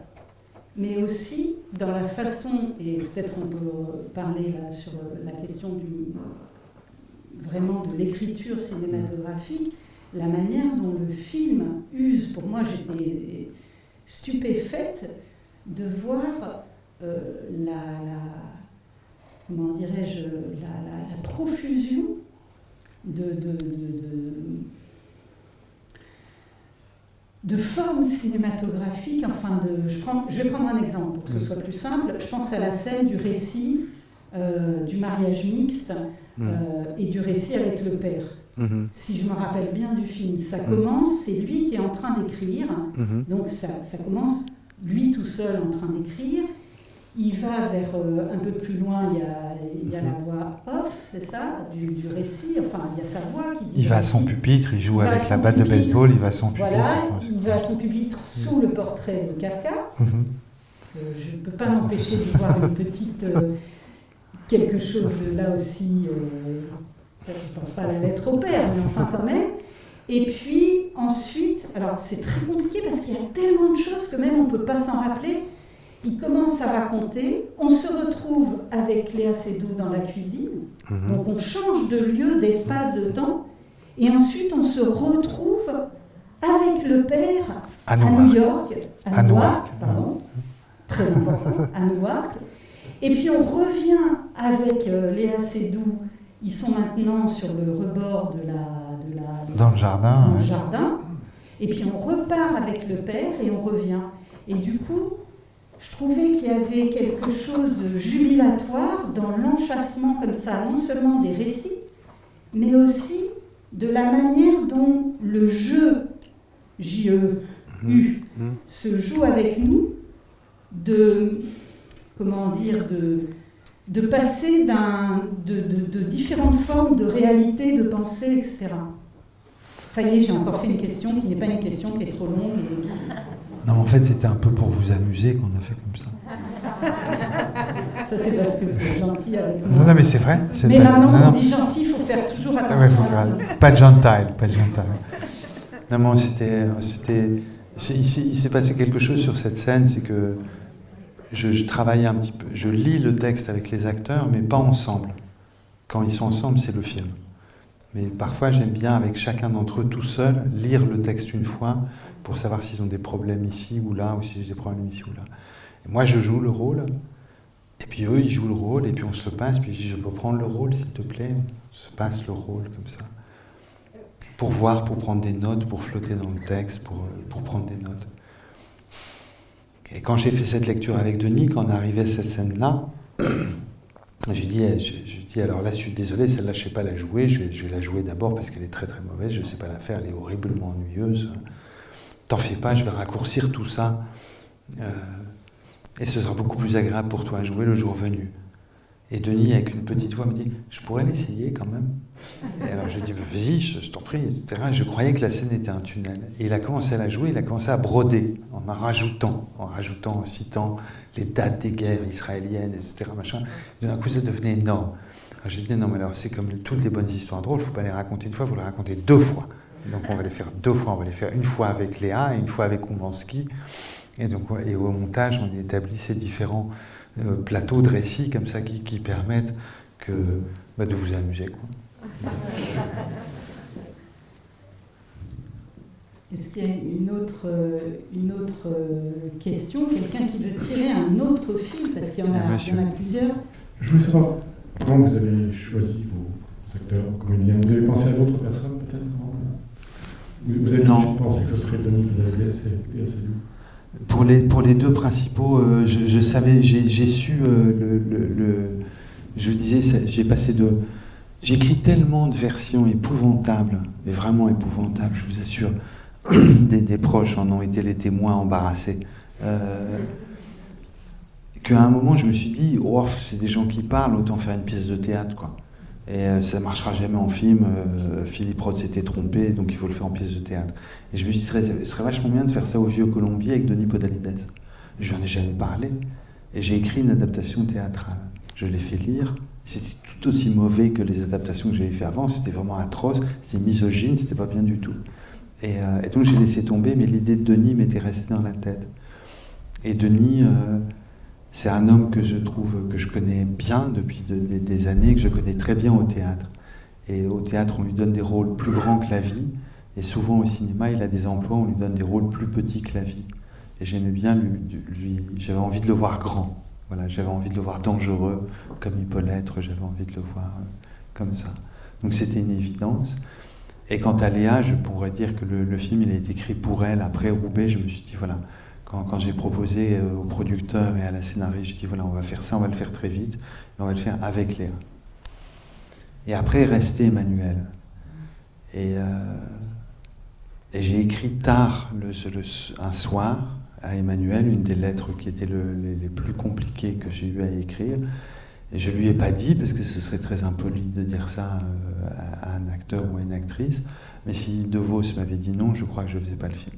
mais aussi dans la façon, et peut-être on peut parler là sur la question vraiment de l'écriture cinématographique, la manière dont le film use. Pour moi, j'étais stupéfaite de voir comment dirais-je, la profusion de formes cinématographiques, enfin je vais prendre un exemple pour que ce soit plus simple. Je pense à la scène du récit du mariage mixte et du récit avec le père. Si je me rappelle bien du film, ça commence, c'est lui qui est en train d'écrire, donc ça commence lui tout seul en train d'écrire. Il va vers un peu plus loin, il y a la voix off, c'est ça, du récit, enfin il y a sa voie qui dit... Il va à son pupitre, il joue avec la batte de baseball, il va à son pupitre. Voilà, il va à son pupitre sous le portrait de Kafka. Je ne peux pas m'empêcher de voir une petite... quelque chose de là aussi... je ne pense pas à la lettre au père, mais enfin quand même. Et puis ensuite, alors c'est très compliqué parce qu'il y a tellement de choses que même on ne peut pas s'en rappeler. Il commence à raconter, on se retrouve avec Léa Seydoux dans la cuisine, donc on change de lieu, d'espace, de temps, et ensuite on se retrouve avec le père à New York, à Newark, pardon, très important, à Newark, et puis on revient avec Léa Seydoux, ils sont maintenant sur le rebord dans le jardin, et puis on repart avec le père et on revient, et du coup, je trouvais qu'il y avait quelque chose de jubilatoire dans l'enchâssement comme ça, non seulement des récits, mais aussi de la manière dont le jeu, J-E-U, se joue avec nous, de passer de différentes formes de réalité, de pensée, etc. Ça y est, j'ai encore fait une question qui n'est pas une question qui est trop longue. Non, en fait, c'était un peu pour vous amuser qu'on a fait comme ça. Ça, c'est parce que vous êtes gentil avec moi. Non, mais c'est vrai. Mais maintenant, on dit gentil, il faut faire toujours attention à ça. Pas de gentile. Non, il s'est passé quelque chose sur cette scène, c'est que je travaillais un petit peu, je lis le texte avec les acteurs, mais pas ensemble. Quand ils sont ensemble, c'est le film. Mais parfois, j'aime bien, avec chacun d'entre eux tout seul, lire le texte une fois pour savoir s'ils ont des problèmes ici ou là, ou si j'ai des problèmes ici ou là. Et moi, je joue le rôle, et puis eux, ils jouent le rôle, et puis on se passe, puis je dis, je peux prendre le rôle, s'il te plaît? On se passe le rôle, comme ça. Pour voir, pour prendre des notes, pour flotter dans le texte, pour prendre des notes. Et quand j'ai fait cette lecture avec Denis, quand on arrivait à cette scène-là, j'ai dit, alors là, je suis désolé, celle-là, je ne sais pas la jouer, je vais la jouer d'abord parce qu'elle est très très mauvaise, je ne sais pas la faire, elle est horriblement ennuyeuse. T'en fais pas, je vais raccourcir tout ça, et ce sera beaucoup plus agréable pour toi à jouer le jour venu. Et Denis, avec une petite voix, me dit, je pourrais l'essayer quand même. Et alors je dis, vas-y, je t'en prie, etc. Et je croyais que la scène était un tunnel. Et il a commencé à la jouer, il a commencé à broder, en citant les dates des guerres israéliennes, etc. Machin. Et d'un coup, ça devenait énorme. Alors j'ai dit, non, mais alors c'est comme toutes les bonnes histoires drôles, il ne faut pas les raconter une fois, il faut les raconter 2 fois. Et donc on va les faire 2 fois, on va les faire une fois avec Léa et une fois avec Koumanski. Et donc, et au montage, on établit ces différents plateaux de récits comme ça qui permettent de vous amuser, quoi. Est-ce qu'il y a une autre question? Quelqu'un qui veut tirer un autre fil? Parce qu'il y en a plusieurs. Je voulais savoir comment vous avez choisi vos acteurs, comédiens. Vous avez pensé à d'autres personnes, peut-être? Vous avez pensé que ce serait Denis Podalides et Assadou? Pour les 2 principaux, je savais, j'ai su je disais, j'écris tellement de versions épouvantables, mais vraiment épouvantables, je vous assure, des proches en ont été les témoins embarrassés, qu'à un moment je me suis dit, oh, c'est des gens qui parlent, autant faire une pièce de théâtre, quoi. Et ça ne marchera jamais en film, Philippe Roth s'était trompé, donc il faut le faire en pièce de théâtre. Et je me suis dit, ce serait vachement bien de faire ça au Vieux Colombier avec Denis Podalides. Je n'en ai jamais parlé. Et j'ai écrit une adaptation théâtrale. Je l'ai fait lire. C'était tout aussi mauvais que les adaptations que j'avais fait avant. C'était vraiment atroce, c'était misogyne, c'était pas bien du tout. Et donc j'ai laissé tomber, mais l'idée de Denis m'était restée dans la tête. Et Denis... c'est un homme que je connais bien depuis des années, que je connais très bien au théâtre. Et au théâtre, on lui donne des rôles plus grands que la vie. Et souvent au cinéma, il a des emplois où on lui donne des rôles plus petits que la vie. Et j'aimais bien j'avais envie de le voir grand. Voilà, j'avais envie de le voir dangereux, comme il peut l'être. J'avais envie de le voir comme ça. Donc c'était une évidence. Et quant à Léa, je pourrais dire que le film, il a été écrit pour elle. Après Roubaix, je me suis dit, voilà... Quand j'ai proposé au producteur et à la scénariste, j'ai dit voilà, on va faire ça, on va le faire très vite, et on va le faire avec Léa. Et après, restait Emmanuel. Et j'ai écrit tard, un soir, à Emmanuel, une des lettres qui étaient les plus compliquées que j'ai eu à écrire. Et je ne lui ai pas dit, parce que ce serait très impoli de dire ça à un acteur ou à une actrice, mais si De Vos m'avait dit non, je crois que je ne faisais pas le film.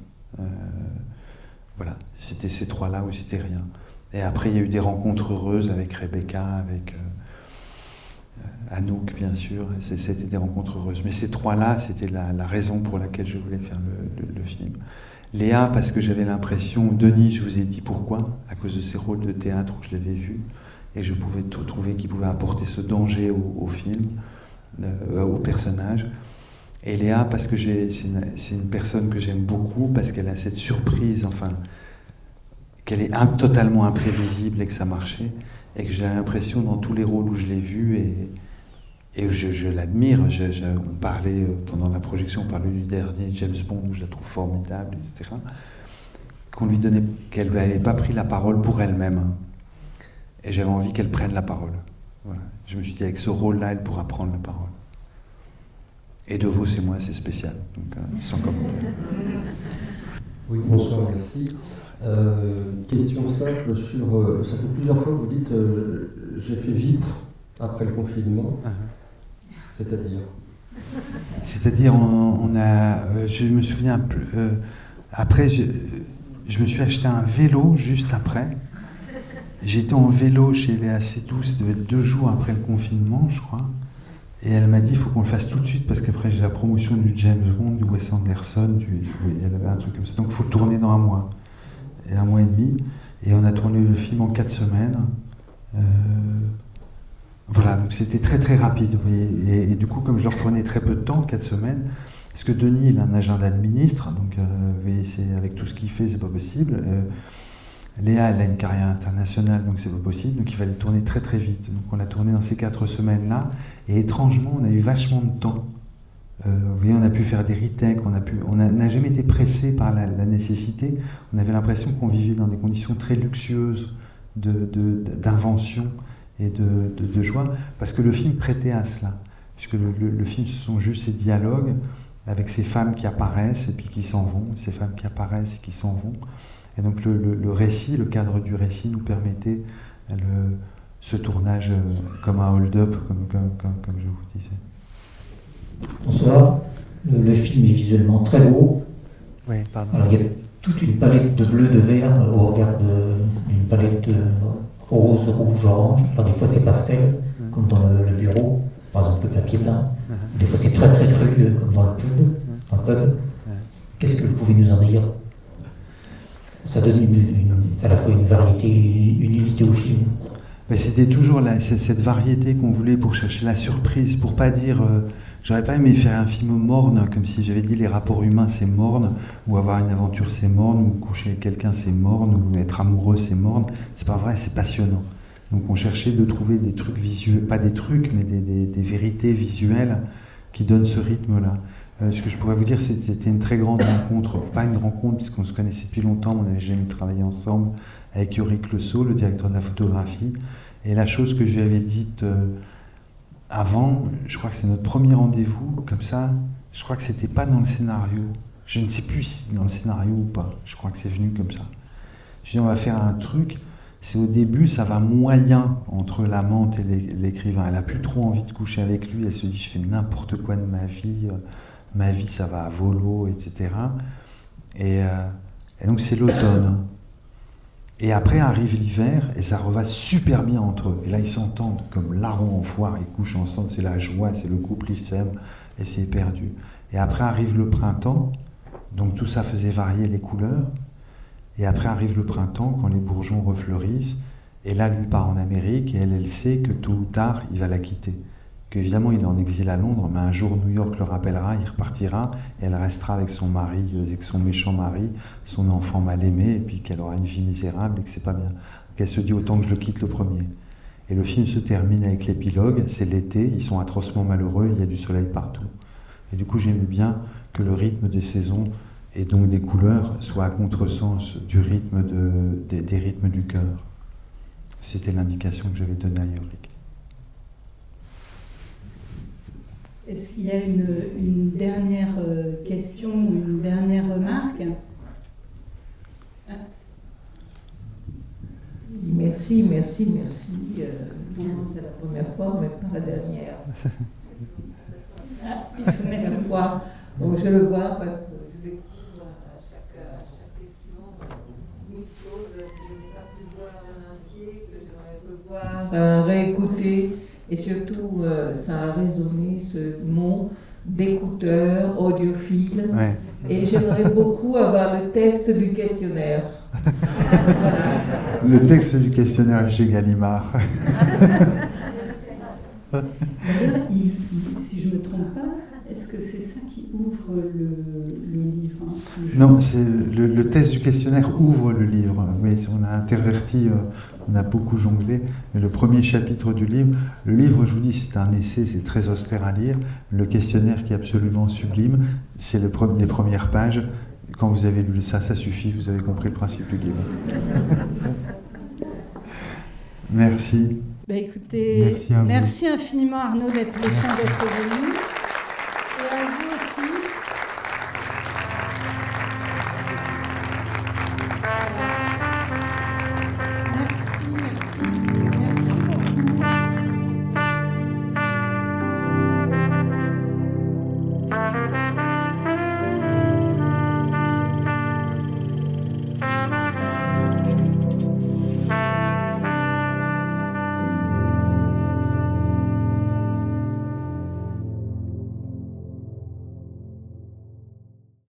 Voilà, c'était ces 3-là ou c'était rien. Et après, il y a eu des rencontres heureuses avec Rebecca, avec Anouk, bien sûr. C'était des rencontres heureuses. Mais ces 3-là, c'était la raison pour laquelle je voulais faire le film. Léa, parce que j'avais l'impression... Denis, je vous ai dit pourquoi, à cause de ses rôles de théâtre où je l'avais vu, et je pouvais trouver qu'il pouvait apporter ce danger au film, au personnage. Et Léa, parce que c'est une personne que j'aime beaucoup, parce qu'elle a cette surprise, enfin, qu'elle est totalement imprévisible et que ça marchait, et que j'ai l'impression dans tous les rôles où je l'ai vue, et je l'admire. On parlait, pendant la projection, on parlait du dernier James Bond, où je la trouve formidable, etc. qu'elle n'avait pas pris la parole pour elle-même. Et j'avais envie qu'elle prenne la parole. Voilà. Je me suis dit, avec ce rôle-là, elle pourra prendre la parole. Et De Vos et moi, c'est spécial, donc sans commentaire. Oui, bonsoir, merci. Question simple sur... ça fait plusieurs fois que vous dites j'ai fait vite après le confinement. C'est-à-dire on a... je me souviens... après, je me suis acheté un vélo juste après. J'étais en vélo chez Léa Seydoux, ça devait être 2 jours après le confinement, je crois. Et elle m'a dit, il faut qu'on le fasse tout de suite, parce qu'après j'ai la promotion du James Bond, du Wes Anderson, elle avait un truc comme ça. Donc il faut le tourner dans 1 mois. Et 1 mois et demi. Et on a tourné le film en 4 semaines. Voilà, donc c'était très très rapide. Vous voyez. Et du coup, comme je leur prenais très peu de temps, 4 semaines, parce que Denis, il a un agenda de ministre, donc vous voyez, avec tout ce qu'il fait, c'est pas possible. Léa, elle a une carrière internationale, donc c'est pas possible, donc il fallait tourner très très vite. Donc on a tourné dans ces 4 semaines-là, et étrangement, on a eu vachement de temps. Vous voyez, on a pu faire des retakes, on n'a jamais été pressé par la nécessité. On avait l'impression qu'on vivait dans des conditions très luxueuses d'invention et de joie, parce que le film prêtait à cela. Puisque le film, ce sont juste ces dialogues avec ces femmes qui apparaissent et puis qui s'en vont, ces femmes qui apparaissent et qui s'en vont. Et donc le récit, le cadre du récit nous permettait ce tournage comme un hold-up, comme je vous disais. Bonsoir. Le film est visuellement très beau. Oui, pardon. Alors, il y a toute une palette de bleu, de vert au regard d'une palette rose, rouge, orange. Alors des fois c'est pastel, comme dans le bureau, par exemple le papier peint. Des fois c'est très très cru, comme dans le pub. Qu'est-ce que vous pouvez nous en dire? Ça donne à la fois une variété, une unité au film. Mais c'était toujours cette variété qu'on voulait pour chercher la surprise, pour pas dire... j'aurais pas aimé faire un film morne, comme si j'avais dit les rapports humains c'est morne, ou avoir une aventure c'est morne, ou coucher avec quelqu'un c'est morne, ou être amoureux c'est morne. C'est pas vrai, c'est passionnant. Donc on cherchait de trouver des trucs visuels, pas des trucs, mais des vérités visuelles qui donnent ce rythme-là. Ce que je pourrais vous dire, c'était une très grande rencontre, pas une rencontre puisqu'on se connaissait depuis longtemps, on n'avait jamais travaillé ensemble, avec Yorick Le Sceau, le directeur de la photographie. Et la chose que je lui avais dite avant, je crois que c'est notre premier rendez-vous, comme ça, je crois que c'était pas dans le scénario. Je ne sais plus si c'est dans le scénario ou pas, je crois que c'est venu comme ça. Je dis on va faire un truc, c'est au début ça va moyen entre l'amante et l'écrivain. Elle a plus trop envie de coucher avec lui, elle se dit je fais n'importe quoi de ma vie ça va à volo, etc. Et donc c'est l'automne. Et après arrive l'hiver et ça reva super bien entre eux. Et là ils s'entendent comme larrons en foire, ils couchent ensemble, c'est la joie, c'est le couple, ils s'aiment et c'est éperdu. Et après arrive le printemps, donc tout ça faisait varier les couleurs. Et après arrive le printemps quand les bourgeons refleurissent. Et là lui part en Amérique et elle sait que tôt ou tard il va la quitter. Qu'évidemment il est en exil à Londres, mais un jour New York le rappellera, il repartira, et elle restera avec son mari, avec son méchant mari, son enfant mal aimé, et puis qu'elle aura une vie misérable et que c'est pas bien. Donc elle se dit autant que je le quitte le premier. Et le film se termine avec l'épilogue, c'est l'été, ils sont atrocement malheureux, il y a du soleil partout. Et du coup j'aimais bien que le rythme des saisons et donc des couleurs soit à contresens du rythme des rythmes du cœur. C'était l'indication que j'avais donnée à Yorick. Est-ce qu'il y a une dernière question ou une dernière remarque? Merci. C'est la première fois, mais pas la dernière. La première fois où je le vois, parce que je découvre à chaque question mille choses que je n'ai pas pu voir en entier, que j'aimerais revoir, réécouter. Et surtout, ça a résonné ce mot d'écouteur, audiophile. Ouais. Et j'aimerais beaucoup avoir le texte du questionnaire. Le texte du questionnaire chez Gallimard. Si je ne me trompe pas, est-ce que c'est ça qui ouvre le livre? Non, c'est le texte du questionnaire ouvre le livre. Oui, on a interverti, on a beaucoup jonglé, mais le premier chapitre du livre, le livre, je vous dis, c'est un essai, c'est très austère à lire. Le questionnaire qui est absolument sublime, c'est les premières pages Quand vous avez lu ça, ça suffit, vous avez compris le principe du livre. Merci. Bah écoutez, merci infiniment Arnaud d'être venu. Et à vous aussi.